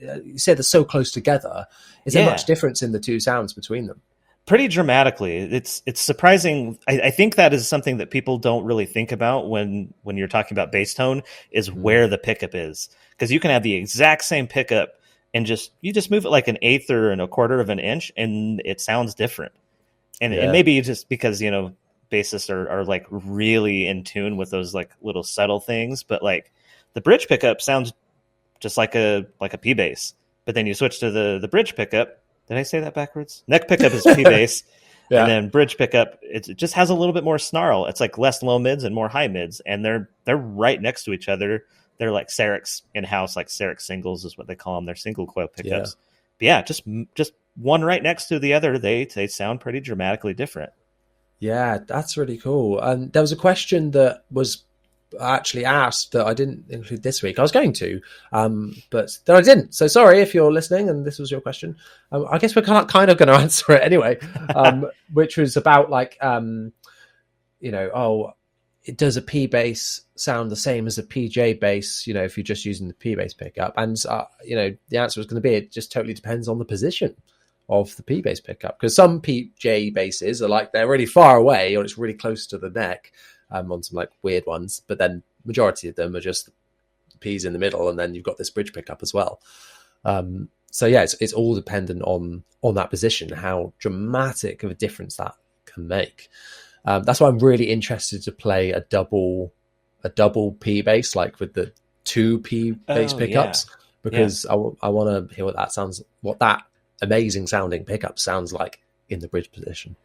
You said they're so close together. Is there much difference in the two sounds between them? Pretty dramatically. It's surprising. I think that is something that people don't really think about when you're talking about bass tone, is where the pickup is. Because you can have the exact same pickup and you just move it like an eighth or a quarter of an inch, and it sounds different. And maybe just because bassists are like really in tune with those like little subtle things, but like the bridge pickup sounds just like a P bass. But then you switch to the bridge pickup. Did I say that backwards? Neck pickup is P bass, and then bridge pickup it just has a little bit more snarl. It's like less low mids and more high mids, and they're right next to each other. They're like Serek's in-house, like Serek singles is what they call them. They're single coil pickups. But yeah, just one right next to the other. They sound pretty dramatically different. Yeah, that's really cool. And there was a question that was actually asked that I didn't include this week. I was going to, but then I didn't. So sorry if you're listening and this was your question. I guess we're kind of going to answer it anyway, which was about like, does a P bass sound the same as a PJ bass, if you're just using the P bass pickup? And, the answer was going to be, it just totally depends on the position of the P bass pickup. Because some PJ basses are like, they're really far away or it's really close to the neck on some like weird ones. But then majority of them are just P's in the middle. And then you've got this bridge pickup as well. So yeah, it's all dependent on that position, how dramatic of a difference that can make. That's why I'm really interested to play a double P bass, like with the 2 P bass pickups, because I want to hear what that amazing sounding pickup sounds like in the bridge position.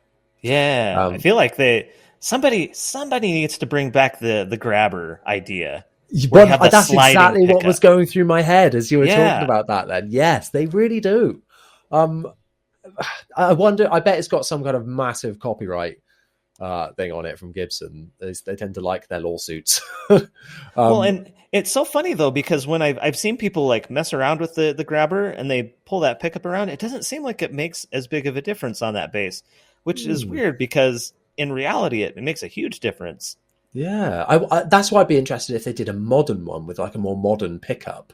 Yeah, I feel like somebody needs to bring back the grabber idea. That's exactly what was going through my head as you were talking about that. Then yes, they really do. I wonder. I bet it's got some kind of massive copyright thing on it from Gibson. They tend to like their lawsuits. Well, and it's so funny though, because when I've seen people like mess around with the grabber and they pull that pickup around, it doesn't seem like it makes as big of a difference on that bass, which is weird because in reality it makes a huge difference. Yeah, I that's why I'd be interested if they did a modern one with like a more modern pickup,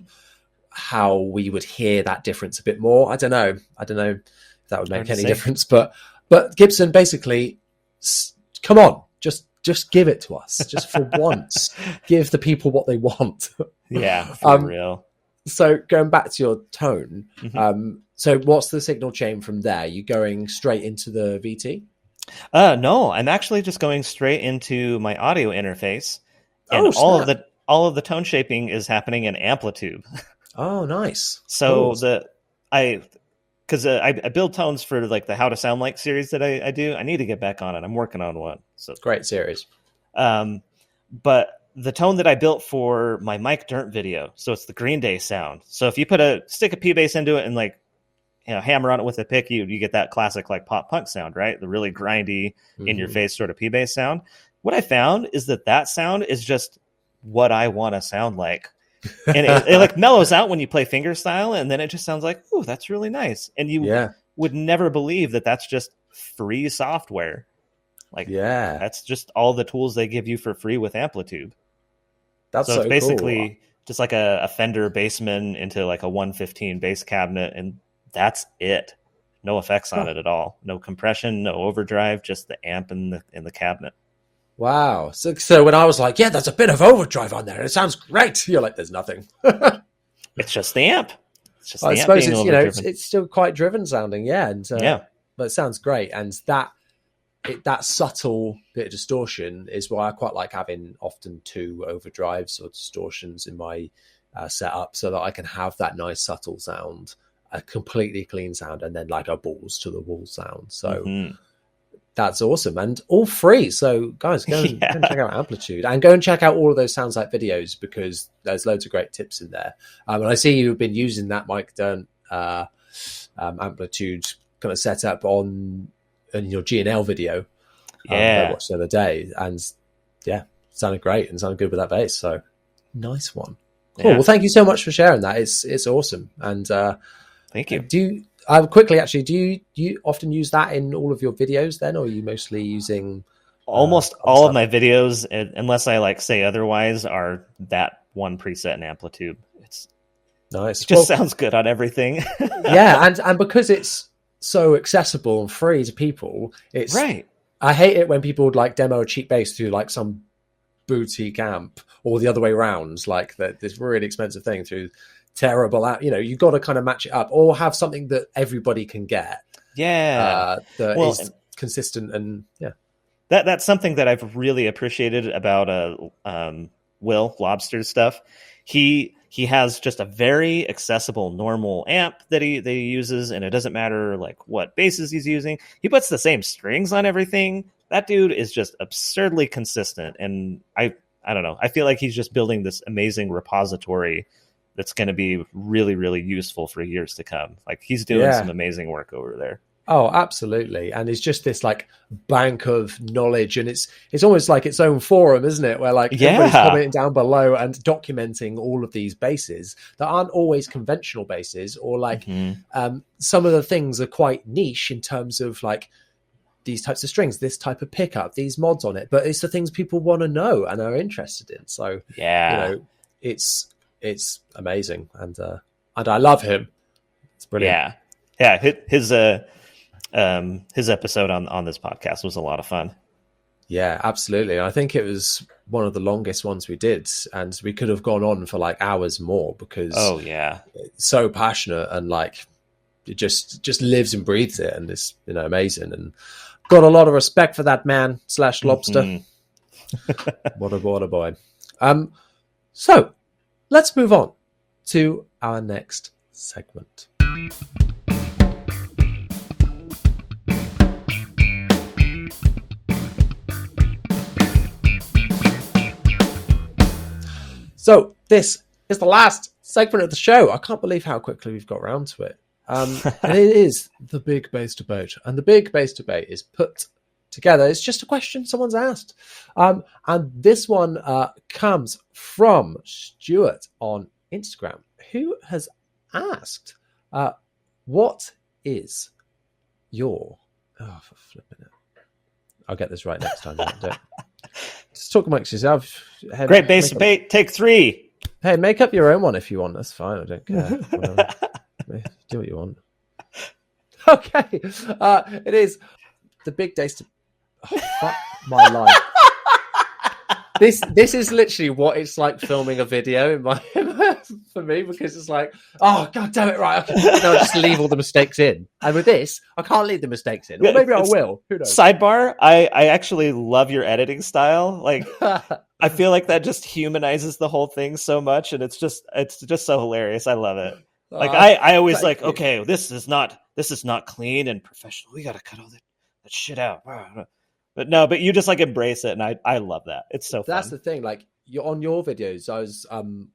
how we would hear that difference a bit more. I don't know if that would make any difference, but Gibson basically, come on, just give it to us, just for once. Give the people what they want. Yeah, for real. So going back to your tone, so what's the signal chain from there? You going straight into the VT? No, I'm actually just going straight into my audio interface, and all of the tone shaping is happening in Amplitude. Oh, nice. So I build tones for like the How to Sound Like series that I do. I need to get back on it. I'm working on one. So great series. But the tone that I built for my Mike Dirnt video, so it's the Green Day sound. So if you stick a P bass into it and like, hammer on it with a pick, you get that classic like pop punk sound, right? The really grindy, in your face sort of P bass sound. What I found is that sound is just what I want to sound like. And it like mellows out when you play fingerstyle, and then it just sounds like, ooh, that's really nice. And you would never believe that that's just free software. Like, that's just all the tools they give you for free with Amplitude. That's so it's basically cool. Just like a Fender Bassman into like a 115 bass cabinet, and that's it. No effects on it at all. No compression, no overdrive, just the amp in the cabinet. Wow. So when I was like, there's a bit of overdrive on there, it sounds great. You're like, there's nothing. It's just the amp. It's just I suppose it's it's still quite driven sounding, and but it sounds great. And that subtle bit of distortion is why I quite like having often 2 overdrives or distortions in my setup, so that I can have that nice subtle sound, a completely clean sound, and then like a balls to the wall sound. So that's awesome, and all free. So guys, go and check out Amplitude, and go and check out all of those Sounds Like videos, because there's loads of great tips in there. And I see you've been using that Mike Dirnt Amplitude kind of setup in your G&L video. I watched the other day, and sounded great and sounded good with that bass. So nice one. Cool. Well, thank you so much for sharing that. It's awesome. And thank you. Do you often use that in all of your videos then, or are you mostly using almost all of my videos, unless I like say otherwise, are that one preset in Amplitude? It's nice. It just sounds good on everything. and because it's so accessible and free to people, it's right. I hate it when people would like demo a cheap bass through like some boutique amp, or the other way around, like this really expensive thing through terrible app. You've got to kind of match it up, or have something that everybody can get. That is consistent, and that's something that I've really appreciated about Will Lobster's stuff. He has just a very accessible normal amp that he uses, and it doesn't matter like what basses he's using. He puts the same strings on everything. That dude is just absurdly consistent, and I don't know. I feel like he's just building this amazing repository that's going to be really, really useful for years to come. Like, he's doing some amazing work over there. Oh, absolutely. And it's just this like bank of knowledge, and it's almost like its own forum, isn't it? Where like everybody's commenting down below and documenting all of these bases that aren't always conventional bases, or like some of the things are quite niche in terms of like these types of strings, this type of pickup, these mods on it, but it's the things people want to know and are interested in. So it's amazing, and I love him. It's brilliant. His episode on this podcast was a lot of fun. Yeah, absolutely. I think it was one of the longest ones we did, and we could have gone on for like hours more because it's so passionate, and like it just lives and breathes it, and it's amazing, and got a lot of respect for that man / lobster. What a boy. So let's move on to our next segment. So this is the last segment of the show. I can't believe how quickly we've got around to it. And it is the big bass debate. And the big bass debate is put together. It's just a question someone's asked. And this one comes from Stuart on Instagram, who has asked, what is your... Oh, for flipping it. I'll get this right next time. Just talk amongst yourself. Hey, great bass debate. Take 3. Hey, make up your own one if you want. That's fine. I don't care. Do what you want. Okay. It is the big days to... Oh, fuck my life. This is literally what it's like filming a video in my for me, because it's like, oh god damn it, right, okay, no, just leave all the mistakes in. And with this, I can't leave the mistakes in. Or maybe I will. Who knows? Sidebar, I actually love your editing style. Like I feel like that just humanizes the whole thing so much, and it's just so hilarious. I love it. Like I always like, okay, this is not clean and professional. We gotta cut all that shit out. But you just like embrace it, and I love that. It's so fun. That's the thing. Like you're on your videos. I was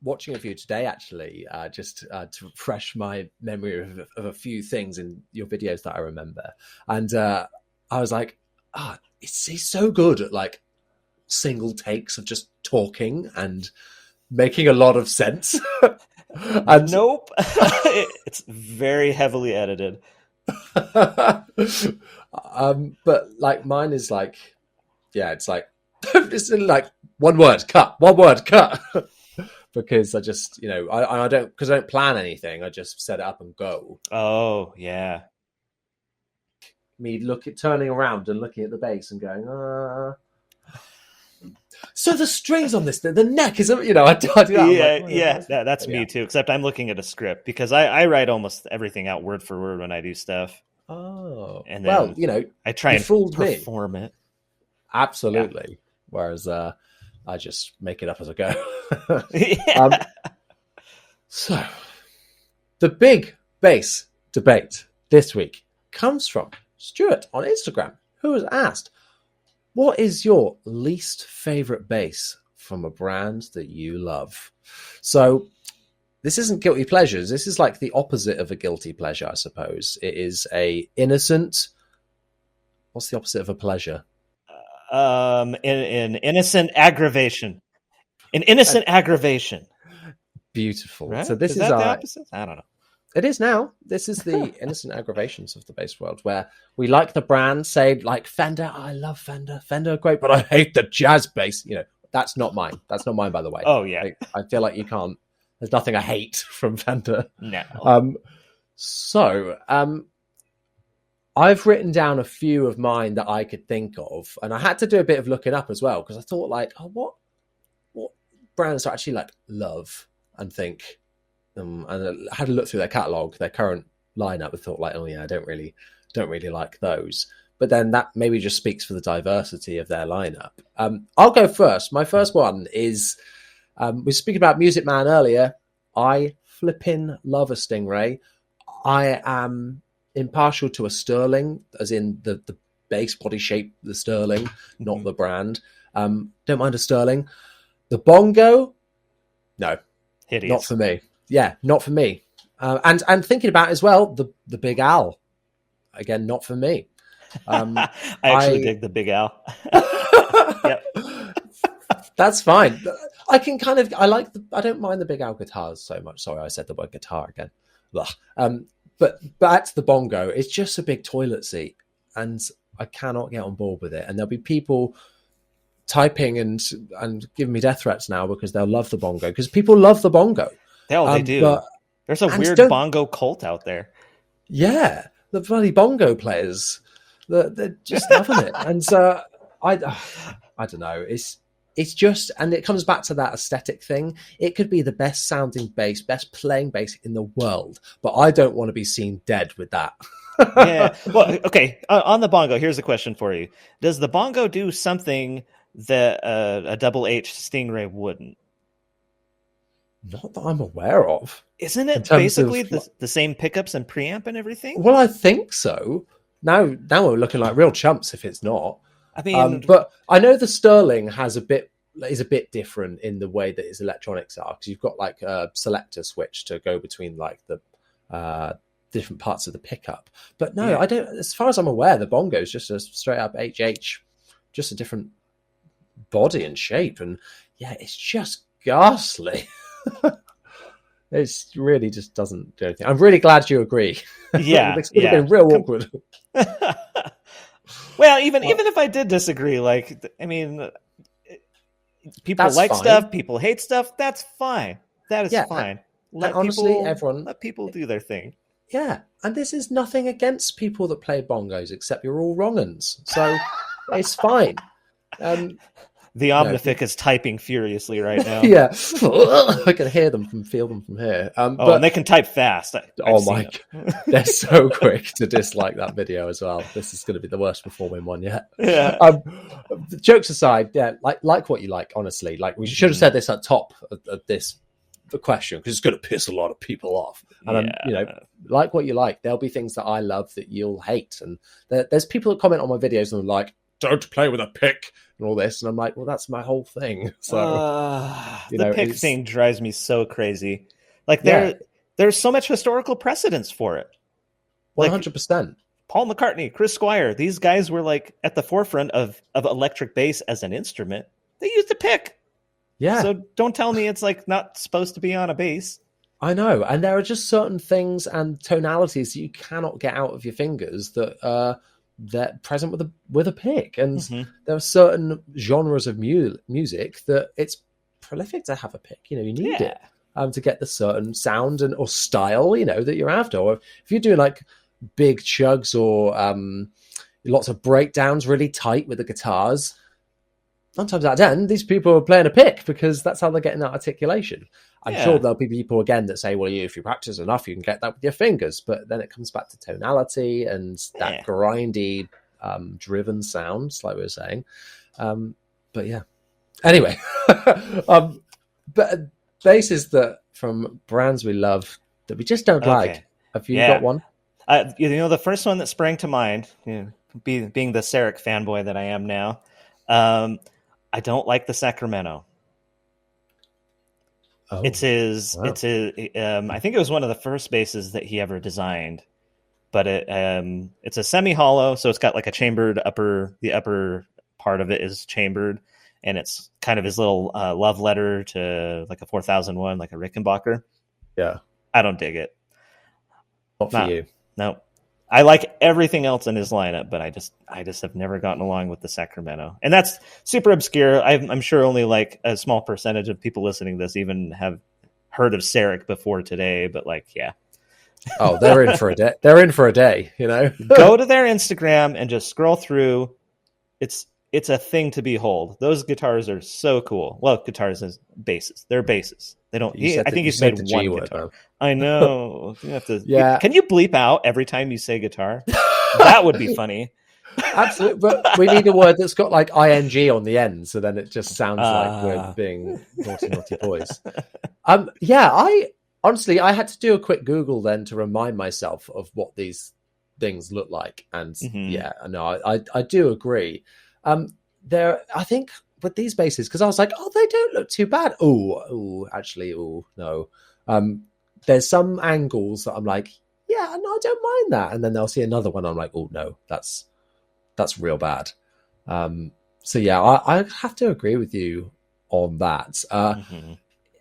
watching a few today actually, just to refresh my memory of a few things in your videos that I remember. And I was like, he's so good at like single takes of just talking and making a lot of sense. And nope, it's very heavily edited. But like mine is like, it's like it's like one word cut because I just I don't plan anything. I just set it up and go. Oh yeah, me turning around and looking at the bass and going so the strings on this, the neck is, I do that. That's me too. Except I'm looking at a script because I write almost everything out word for word when I do stuff. Oh, and then I try and perform it. Absolutely. Yeah. Whereas I just make it up as I go. So the big bass debate this week comes from Stuart on Instagram, who has asked, what is your least favorite bass from a brand that you love? So this isn't guilty pleasures. This is like the opposite of a guilty pleasure, I suppose. It is a innocent... What's the opposite of a pleasure? An innocent aggravation. An innocent aggravation. Beautiful. Right? So this is the opposite? I don't know. It is now. This is the innocent aggravations of the bass world, where we like the brand, say like Fender. I love Fender. Fender, great, but I hate the jazz bass. That's not mine. That's not mine, by the way. Oh yeah. I feel like you can't. There's nothing I hate from Fender. No. I've written down a few of mine that I could think of, and I had to do a bit of looking up as well because I thought like, what brands I actually like love and think. And I had a look through their catalog, their current lineup, and thought like, oh yeah, I don't really like those. But then that maybe just speaks for the diversity of their lineup. I'll go first. My first one is, we were speaking about Music Man earlier. I flipping love a Stingray. I am impartial to a Sterling, as in the bass body shape, the Sterling, not the brand. Don't mind a Sterling. The Bongo, no, hideous. Not for me. Yeah, not for me. And thinking about it as well, the Big Al. again, not for me. I actually dig the Big Al. Yep. That's fine. I can kind of, I don't mind the Big Al guitars so much. Sorry, I said the word guitar again. But back to the bongo, it's just a big toilet seat, and I cannot get on board with it. And there'll be people typing and giving me death threats now because they'll love the bongo, because people love the bongo. They do. There's a weird bongo cult out there. Yeah, the bloody bongo players, they're just loving it. And I don't know. It's just, and it comes back to that aesthetic thing. It could be the best sounding bass, best playing bass in the world, but I don't want to be seen dead with that. Yeah. Well, okay. On the bongo, here's a question for you. Does the bongo do something that a double H Stingray wouldn't? Not that I'm aware of. Isn't it basically the same pickups and preamp and everything? Well, I think so. Now we're looking like real chumps if it's not. I mean, but I know the Sterling is a bit different in the way that its electronics are, because you've got like a selector switch to go between like the different parts of the pickup. But no, I don't. As far as I'm aware, the bongo is just a straight up HH, just a different body and shape, and yeah, it's just ghastly. It really just doesn't do anything. I'm really glad you agree. Yeah, it would have been real awkward. Well, even if I did disagree, like, I mean, people That's like fine. stuff, people hate stuff. That's fine. That is fine. Honestly, let people do their thing. Yeah, and this is nothing against people that play bongos, except you're all wrong-uns. So it's fine. The Omnific is typing furiously right now. Yeah, I can hear them feel them from here. But, and they can type fast. Oh my God, they're so quick to dislike that video as well. This is going to be the worst performing one yet. Yeah. Jokes aside, yeah, like what you like. Honestly, like we should have said this at top of the question, because it's going to piss a lot of people off. And like what you like. There'll be things that I love that you'll hate, and there's people that comment on my videos and are like, "Don't play with a pick," and all this, and I'm like, well, that's my whole thing. So the pick thing drives me so crazy. Like there's so much historical precedence for it. 100%. Paul McCartney, Chris Squire, these guys were like at the forefront of electric bass as an instrument. They used a pick. Yeah. So don't tell me it's like not supposed to be on a bass. I know, and there are just certain things and tonalities that you cannot get out of your fingers that they're present with a pick, and there are certain genres of music that it's prolific to have a pick. You need it to get the certain sound or style that you're after. Or if you're doing like big chugs or lots of breakdowns really tight with the guitars, 9 times out of 10 these people are playing a pick, because that's how they're getting that articulation. I'm sure there'll be people again that say, well, if you practice enough, you can get that with your fingers. But then it comes back to tonality and that grindy, driven sounds, like we were saying. But yeah. Anyway, but basses that from brands we love that we just don't like. Have you got one? The first one that sprang to mind, being the Serek fanboy that I am now, I don't like the Sacramento. Oh, it's his. Wow. It's his. I think it was one of the first basses that he ever designed, but it's a semi-hollow, so it's got like a chambered upper. The upper part of it is chambered, and it's kind of his little love letter to like a 4001, like a Rickenbacker. Yeah, I don't dig it. Not for you. No. I like everything else in his lineup, but I just have never gotten along with the Sacramento, and that's super obscure. I'm sure only like a small percentage of people listening to this even have heard of Serek before today. But oh, they're in for a day. They're in for a day. Go to their Instagram and just scroll through. It's a thing to behold. Those guitars are so cool. Well, guitars is basses. They're basses. They don't. I think he's made one guitar. I know. You have to. Yeah. Can you bleep out every time you say guitar? That would be funny. Absolutely. But we need a word that's got like ing on the end, so then it just sounds like we're being naughty boys. I honestly I had to do a quick Google then to remind myself of what these things look like, and I do agree. I think with these basses, because I was like, oh, they don't look too bad. No. There's some angles that I'm like, yeah, no, I don't mind that. And then they'll see another one. I'm like, oh no, that's real bad. So yeah, I have to agree with you on that.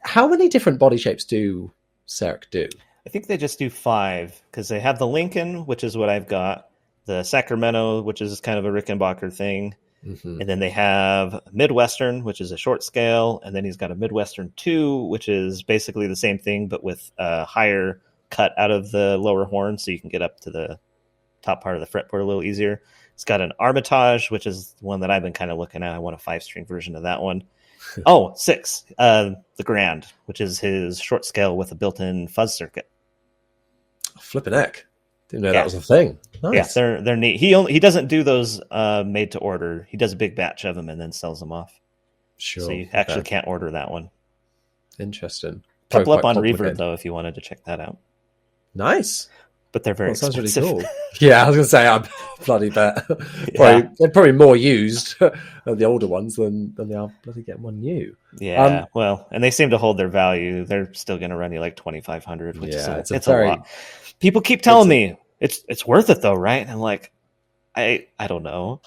How many different body shapes do Serek do? I think they just do 5 because they have the Lincoln, which is what I've got, the Sacramento, which is kind of a Rickenbacker thing. And then they have Midwestern, which is a short scale. And then he's got a Midwestern 2, which is basically the same thing, but with a higher cut out of the lower horn. So you can get up to the top part of the fretboard a little easier. It's got an Armitage, which is the one that I've been kind of looking at. I want a 5-string version of that one. 6. The Grand, which is his short scale with a built-in fuzz circuit. Flipping heck. Didn't know that was a thing. Nice. Yeah, they're neat. He doesn't do those made to order. He does a big batch of them and then sells them off. Sure. So you actually can't order that one. Interesting. Couple up on Reverb though if you wanted to check that out. Nice. But they're very expensive. Sounds really cool. Yeah, I was going to say, I bloody bet. They're probably more used, the older ones, than they are bloody getting one new. Yeah, well, and they seem to hold their value. They're still going to run you like $2,500, which is a lot. People keep telling me it's worth it though, right? And I'm like, I don't know.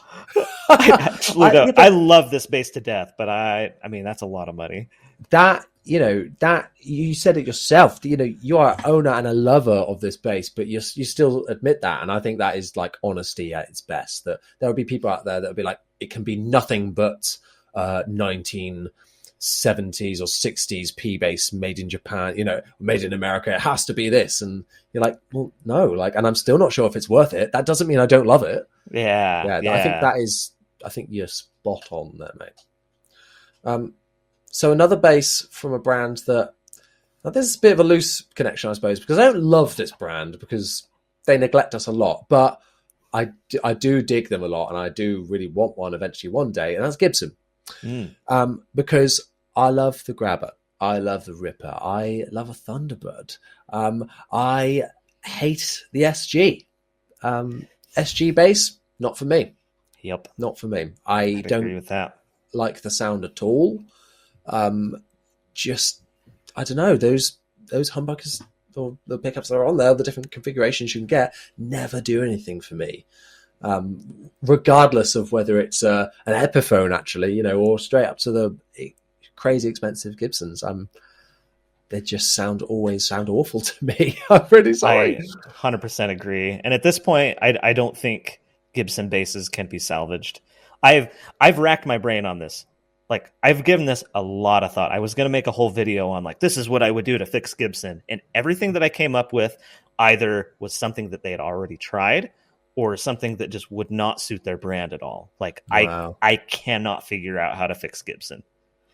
I actually don't. I love this bass to death, but I mean that's a lot of money. That you said it yourself. You are an owner and a lover of this bass, but you still admit that, and I think that is like honesty at its best. That there will be people out there that will be like, it can be nothing but 1970s or 60s P bass made in Japan, made in America. It has to be this, and you're like, well, no, and I'm still not sure if it's worth it. That doesn't mean I don't love it. Yeah. I think you're spot on there, mate. So another bass from a brand that, now this is a bit of a loose connection, I suppose, because I don't love this brand because they neglect us a lot, but I do dig them a lot, and I do really want one eventually one day, and that's Gibson. Because I love the Grabber, I love the Ripper, I love a Thunderbird. I hate the SG. SG bass, not for me. Yep, not for me. I don't agree with that. Like the sound at all. Just, I don't know, those humbuckers or the pickups that are on there, the different configurations you can get, never do anything for me. Regardless of whether it's an Epiphone actually, or straight up to the crazy expensive Gibsons. They just always sound awful to me. I'm pretty sorry. I 100% agree. And at this point, I don't think Gibson basses can be salvaged. I've racked my brain on this. Like, I've given this a lot of thought. I was going to make a whole video on, this is what I would do to fix Gibson. And everything that I came up with either was something that they had already tried or something that just would not suit their brand at all. Wow. I cannot figure out how to fix Gibson.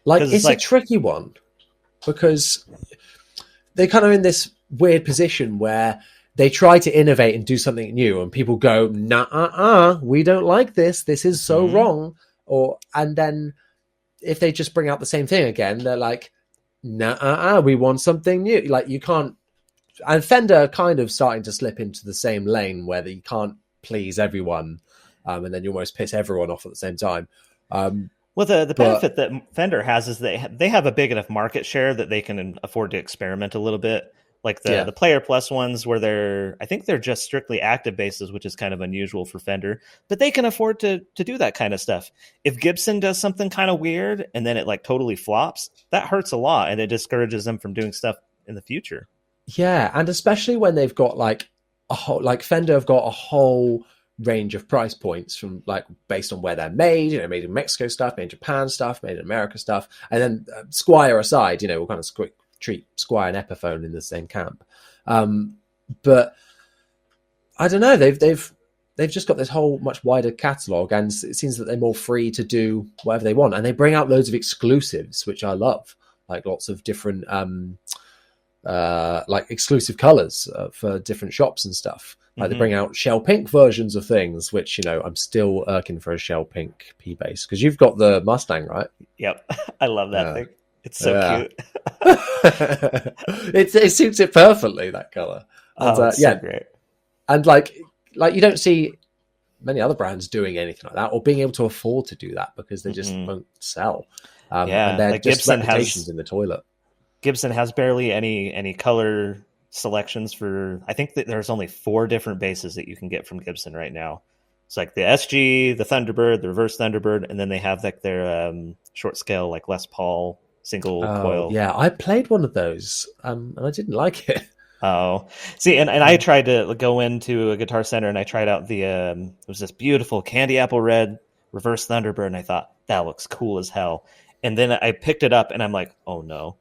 It's a tricky one because they're kind of in this weird position where they try to innovate and do something new and people go, nah, we don't like this. This is so wrong. And then if they just bring out the same thing again, they're like, nah, we want something new. You can't. And Fender kind of starting to slip into the same lane where you can't please everyone, and then you almost piss everyone off at the same time. Well, the benefit that Fender has is they have a big enough market share that they can afford to experiment a little bit. Like the Player Plus ones where I think they're just strictly active basses, which is kind of unusual for Fender, but they can afford to do that kind of stuff. If Gibson does something kind of weird and then it totally flops, that hurts a lot and it discourages them from doing stuff in the future. Yeah. And especially when they've got Fender have got a whole range of price points from based on where they're made, made in Mexico stuff, made in Japan stuff, made in America stuff. And then Squire aside, we'll kind of treat Squire and Epiphone in the same camp. But I don't know, they've just got this whole much wider catalog, and it seems that they're more free to do whatever they want, and they bring out loads of exclusives, which I love, lots of different exclusive colors for different shops and stuff. They bring out shell pink versions of things, which I'm still irking for a shell pink P bass, because you've got the Mustang, right? Yep. I love that thing. It's so cute. It suits it perfectly, that color. And, it's so great. And you don't see many other brands doing anything like that or being able to afford to do that because they just won't sell. And they're just reputations in the toilet. Gibson has barely any color selections for, I think that there's only 4 different basses that you can get from Gibson right now. It's like the SG, the Thunderbird, the reverse Thunderbird, and then they have like their short scale, like Les Paul single coil. Yeah, I played one of those, and I didn't like it. Oh, see, and I tried to go into a Guitar Center and I tried out the it was this beautiful candy apple red reverse Thunderbird, and I thought that looks cool as hell. And then I picked it up and I'm like, oh no.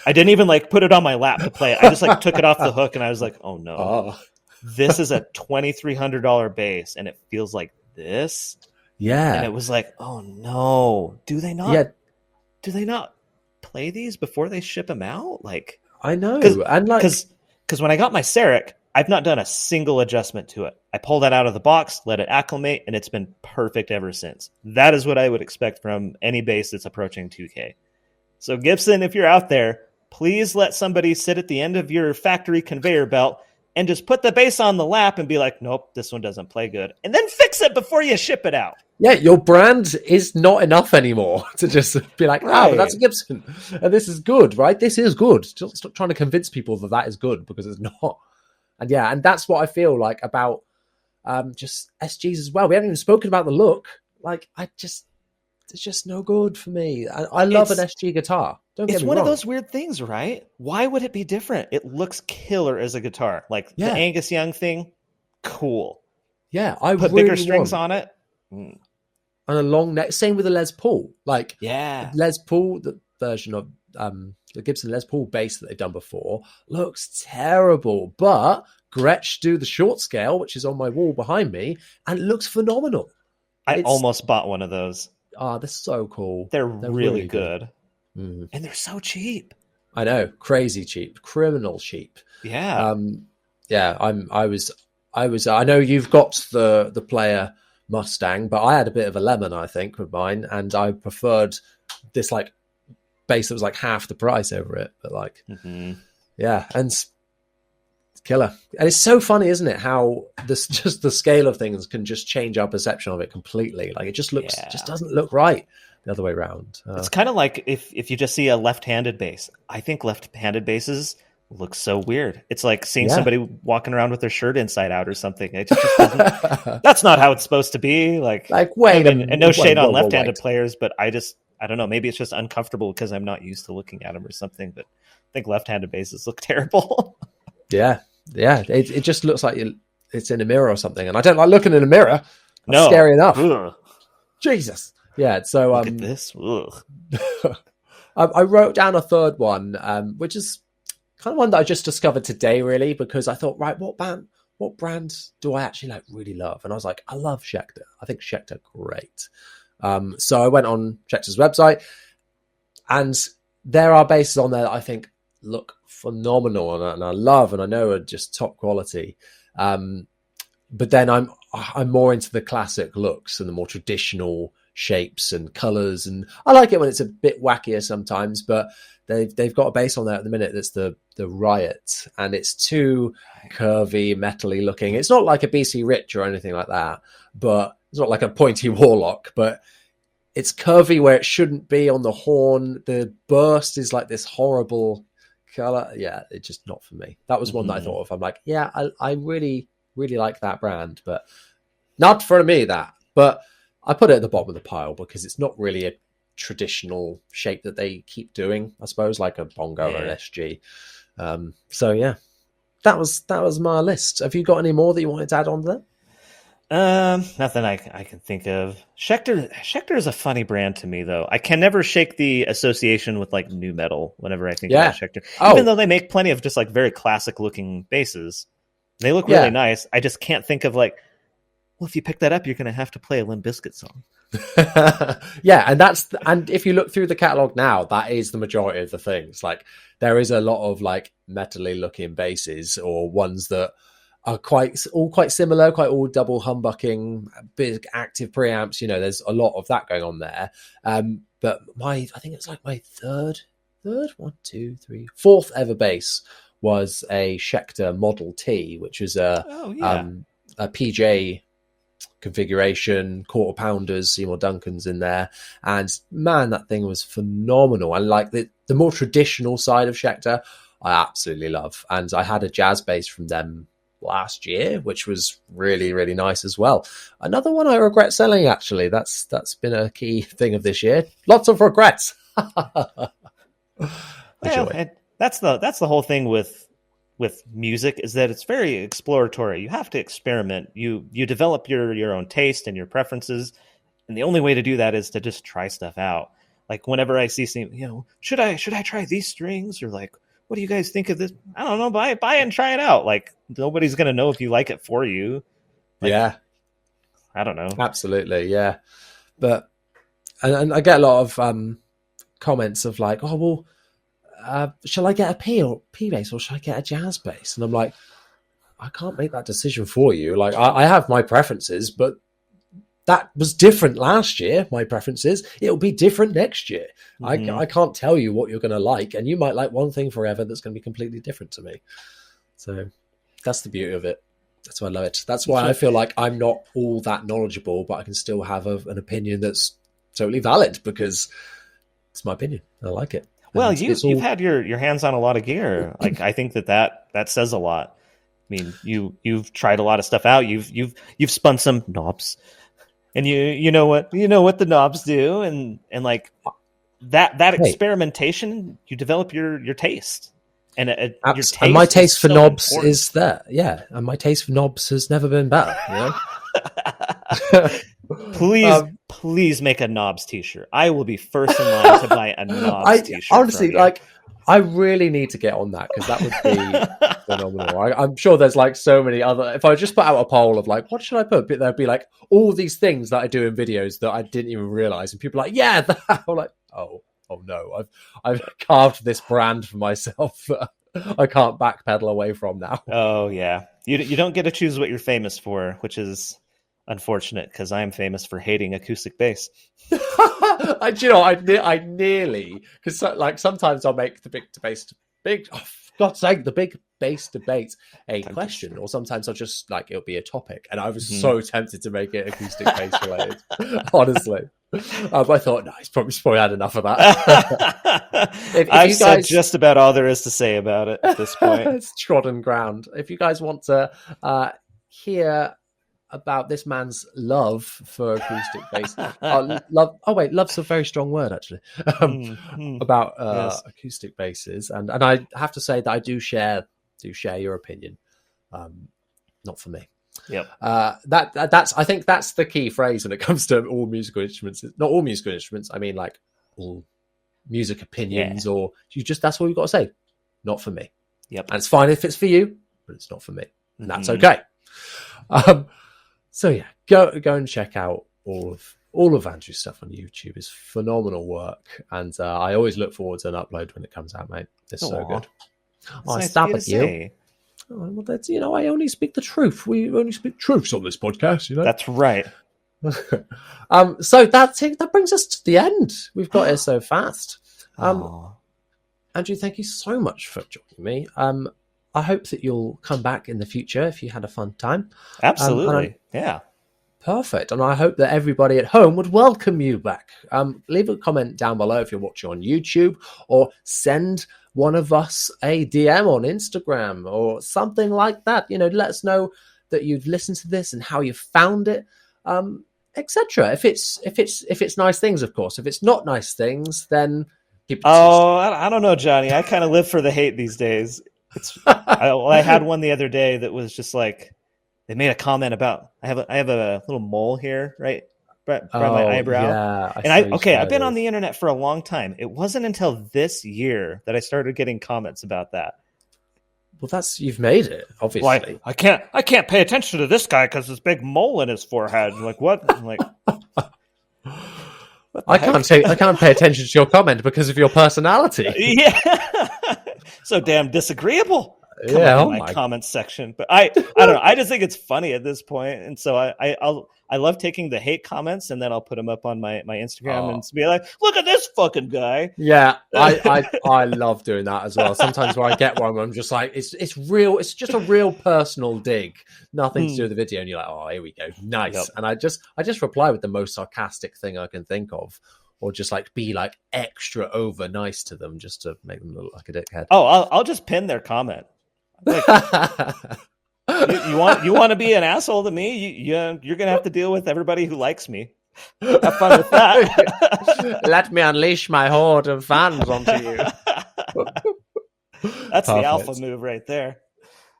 I didn't even like put it on my lap to play it. I just like took it off the hook and I was like, oh no. Oh. This is a $2,300 bass and it feels like this. Yeah. And it was like, oh no. Do they not play these before they ship them out? Like, I know. And like, because when I got my Serek, I've not done a single adjustment to it. I pulled that out of the box, let it acclimate, and it's been perfect ever since. That is what I would expect from any bass that's approaching 2K. So Gibson, if you're out there, please let somebody sit at the end of your factory conveyor belt and just put the bass on the lap and be like, nope, this one doesn't play good. And then fix it before you ship it out. Yeah, your brand is not enough anymore to just be like, but that's a Gibson. And this is good, right? This is good. Just stop trying to convince people that is good, because it's not. And yeah, and that's what I feel like about just SGs as well. We haven't even spoken about the look. Like, it's just no good for me. I love an SG guitar. Don't get me wrong. It's one of those weird things, right? Why would it be different? It looks killer as a guitar. Like the Angus Young thing, cool. Yeah, I put really bigger strings on it. And a long neck. Same with the Les Paul. Like, Les Paul, the version of the Gibson Les Paul bass that they've done before, looks terrible. But Gretsch do the short scale, which is on my wall behind me, and it looks phenomenal. I almost bought one of those. Oh, they're so cool. They're really good. And they're so cheap. I know, crazy cheap, criminal cheap. Yeah. I know you've got the Player Mustang, but I had a bit of a lemon, I think, with mine, and I preferred this like bass that was like half the price over it. But like, yeah, and it's killer. And it's so funny, isn't it? How this just the scale of things can just change our perception of it completely. Like, it just looks, just doesn't look right the other way around. It's kind of like if you just see a left-handed bass. I think left-handed basses look so weird. It's like seeing somebody walking around with their shirt inside out or something. It just doesn't, that's not how it's supposed to be. Like wait, and no shade on left-handed players, but I don't know. Maybe it's just uncomfortable because I'm not used to looking at them or something. But I think left-handed basses look terrible. Yeah. It just looks like it's in a mirror or something, and I don't like looking in a mirror. That's scary enough. Ugh. Jesus. Yeah. So look at this. I wrote down a third one, which is kind of one that I just discovered today, really, because I thought, right, what brand do I actually like really love? And I was like, I love Schecter. I think Schecter great. So I went on Schecter's website, and there are basses on there that I think look phenomenal and I love, and I know are just top quality. But then I'm more into the classic looks and the more traditional shapes and colors, and I like it when it's a bit wackier sometimes. But they've got a bass on there at the minute that's the Riot, and it's too curvy, metally looking. It's not like a BC Rich or anything like that, but it's not like a pointy Warlock, but it's curvy where it shouldn't be on the horn. The burst is like this horrible color. Yeah, it's just not for me. That was one that I thought of. I'm like, yeah, I really, really like that brand, but not for me, that. But I put it at the bottom of the pile because it's not really a traditional shape that they keep doing, I suppose, like a bongo or an SG. So yeah, that was my list. Have you got any more that you wanted to add on there? Nothing I can think of. Schecter is a funny brand to me, though. I can never shake the association with like new metal whenever I think about Schecter. Even though they make plenty of just like very classic looking basses, they look really nice. I just can't think of like, well, if you pick that up, you're going to have to play a Limp Bizkit song. And if you look through the catalog now, that is the majority of the things. Like, there is a lot of like metally looking basses, or ones that are quite similar, quite all double humbucking, big active preamps. You know, there's a lot of that going on there. But I think it's like my fourth ever bass was a Schecter Model T, which was a PJ configuration, quarter pounders, Seymour Duncans in there, and man, that thing was phenomenal. And like the more traditional side of Schecter, I absolutely love. And I had a jazz bass from them last year, which was really, really nice as well. Another one I regret selling, actually. That's been a key thing of this year. Lots of regrets. That's the whole thing with music, is that it's very exploratory. You have to experiment. You develop your own taste and your preferences, and the only way to do that is to just try stuff out. Like whenever I see something, should I try these strings, or like, what do you guys think of this? I don't know. Buy it and try it out. Like nobody's gonna know if you like it for you. Like, yeah, I don't know. Absolutely, yeah. But and I get a lot of comments of like, oh well, shall I get a P bass or shall I get a jazz bass? And I'm like, I can't make that decision for you. Like I have my preferences, but that was different last year. My preferences, it'll be different next year. Mm-hmm. I can't tell you what you're going to like, and you might like one thing forever that's going to be completely different to me. So that's the beauty of it. That's why I love it. That's why I feel like I'm not all that knowledgeable, but I can still have an opinion that's totally valid because it's my opinion. I like it. Well, you've had your hands on a lot of gear. Like I think that says a lot. I mean, you've tried a lot of stuff out. You've spun some knobs. And you know what the knobs do, and like that experimentation, you develop your taste, and your taste. And my taste for knobs is there, yeah. And my taste for knobs has never been better. Please make a knobs t-shirt. I will be first in line to buy a knobs t-shirt. Honestly, like I really need to get on that because that would be phenomenal. I'm sure there's like so many other. If I just put out a poll of like, what should I put? There'd be like all these things that I do in videos that I didn't even realize, and people are like, yeah, that. I'm like, oh no, I've carved this brand for myself. I can't backpedal away from now. Oh yeah, you don't get to choose what you're famous for, which is unfortunate because I'm famous for hating acoustic bass. I nearly, because like sometimes I'll make the big bass debate a question, or sometimes I'll just like it'll be a topic, and I was so tempted to make it acoustic bass related. Honestly, I thought no, he's probably had enough of that. if I've said just about all there is to say about it at this point. It's trodden ground. If you guys want to hear about this man's love for acoustic bass. Love's a very strong word, actually. About yes. Acoustic basses, and I have to say that I do share your opinion. Not for me. Yep. I think that's the key phrase when it comes to all musical instruments. Not all musical instruments. I mean, like all music opinions, or that's all you've got to say. Not for me. Yep. And it's fine if it's for you, but it's not for me, and that's okay. So yeah, go and check out all of Andrew's stuff on YouTube. It's phenomenal work, and I always look forward to an upload when it comes out, mate. It's so good. I stab at you. Well, that's I only speak the truth. We only speak truths on this podcast. That's right. So that brings us to the end. We've got here so fast. Andrew, thank you so much for joining me. I hope that you'll come back in the future if you had a fun time. Absolutely. Yeah. Perfect. And I hope that everybody at home would welcome you back. Leave a comment down below if you're watching on YouTube, or send one of us a DM on Instagram or something like that. Let us know that you've listened to this and how you found it, etc. If it's nice things, of course. If it's not nice things, then keep it. I don't know, Johnny. I kind of live for the hate these days. I had one the other day that was just like, they made a comment about I have a little mole here right by my eyebrow. Yeah, I've been on the internet for a long time. It wasn't until this year that I started getting comments about that. Well, you've made it, obviously. I can't pay attention to this guy because this big mole in his forehead. I'm like, what? I'm like, I can't pay attention to your comment because of your personality. Yeah. So damn disagreeable. My comment section, but I don't know. I just think it's funny at this point, and so I love taking the hate comments, and then I'll put them up on my Instagram and be like, "Look at this fucking guy." Yeah, I love doing that as well. Sometimes when I get one, I'm just like, it's real. It's just a real personal dig, nothing to do with the video, and you're like, "Oh, here we go, nice." Yep. And I just reply with the most sarcastic thing I can think of, or just like be like extra over nice to them just to make them look like a dickhead? Oh, I'll just pin their comment. Like, you want to be an asshole to me? You're gonna have to deal with everybody who likes me. Have fun with that. Let me unleash my horde of fans onto you. That's the alpha move right there.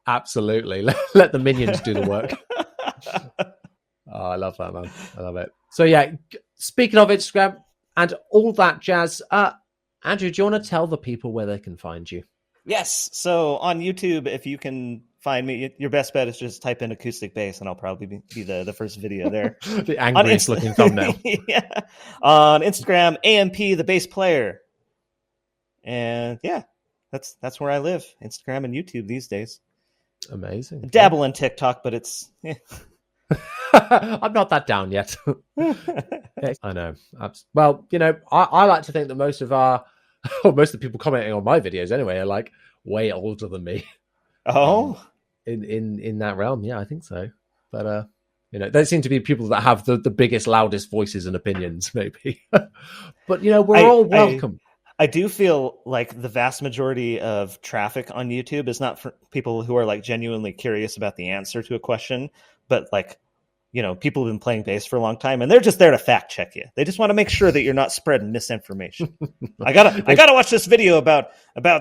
Absolutely. Let the minions do the work. Oh, I love that, man. I love it. So yeah, speaking of Instagram and all that jazz, Andrew, do you want to tell the people where they can find you? Yes. So on YouTube, if you can find me, your best bet is just type in acoustic bass, and I'll probably be the first video there. The angriest looking thumbnail. Yeah. On Instagram, AMP the bass player, and yeah, that's where I live. Instagram and YouTube these days. Amazing. Dabble in TikTok, but it's. I'm not that down yet. I know. Well, you know, I like to think that most of the people commenting on my videos anyway are like way older than me. Oh, in that realm, yeah, I think so. But you know, there seem to be people that have the biggest, loudest voices and opinions, maybe. But you know, we're all welcome. I do feel like the vast majority of traffic on YouTube is not for people who are like genuinely curious about the answer to a question, but like, you know, people have been playing bass for a long time and they're just there to fact check you. They just want to make sure that you're not spreading misinformation. I gotta watch this video about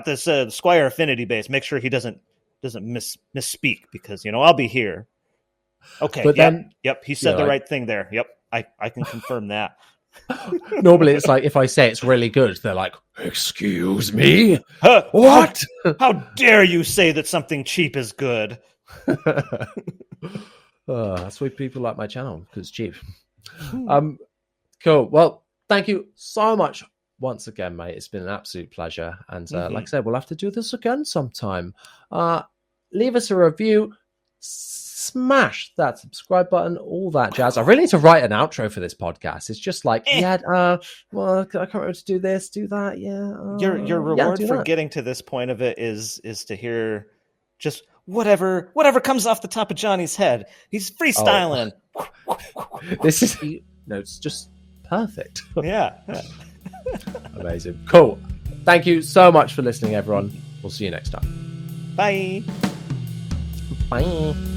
this Squire Affinity bass. Make sure he doesn't misspeak, because, you know, I'll be here. Okay. But yep. He said the right thing there. Yep. I can confirm that. Normally it's like, if I say it's really good, they're like, excuse me? What? How dare you say that something cheap is good? That's why people like my channel, because it's cheap. Cool. Well, thank you so much once again, mate. It's been an absolute pleasure. And like I said, we'll have to do this again sometime. Leave us a review. Smash that subscribe button, all that jazz. I really need to write an outro for this podcast. It's just like, well, I can't remember to do this, do that. Yeah. Your reward for getting to this point of it is to hear just whatever comes off the top of Johnny's head. He's freestyling. This is it's just perfect. Yeah. Amazing. Cool. Thank you so much for listening, everyone. We'll see you next time. Bye. Bye.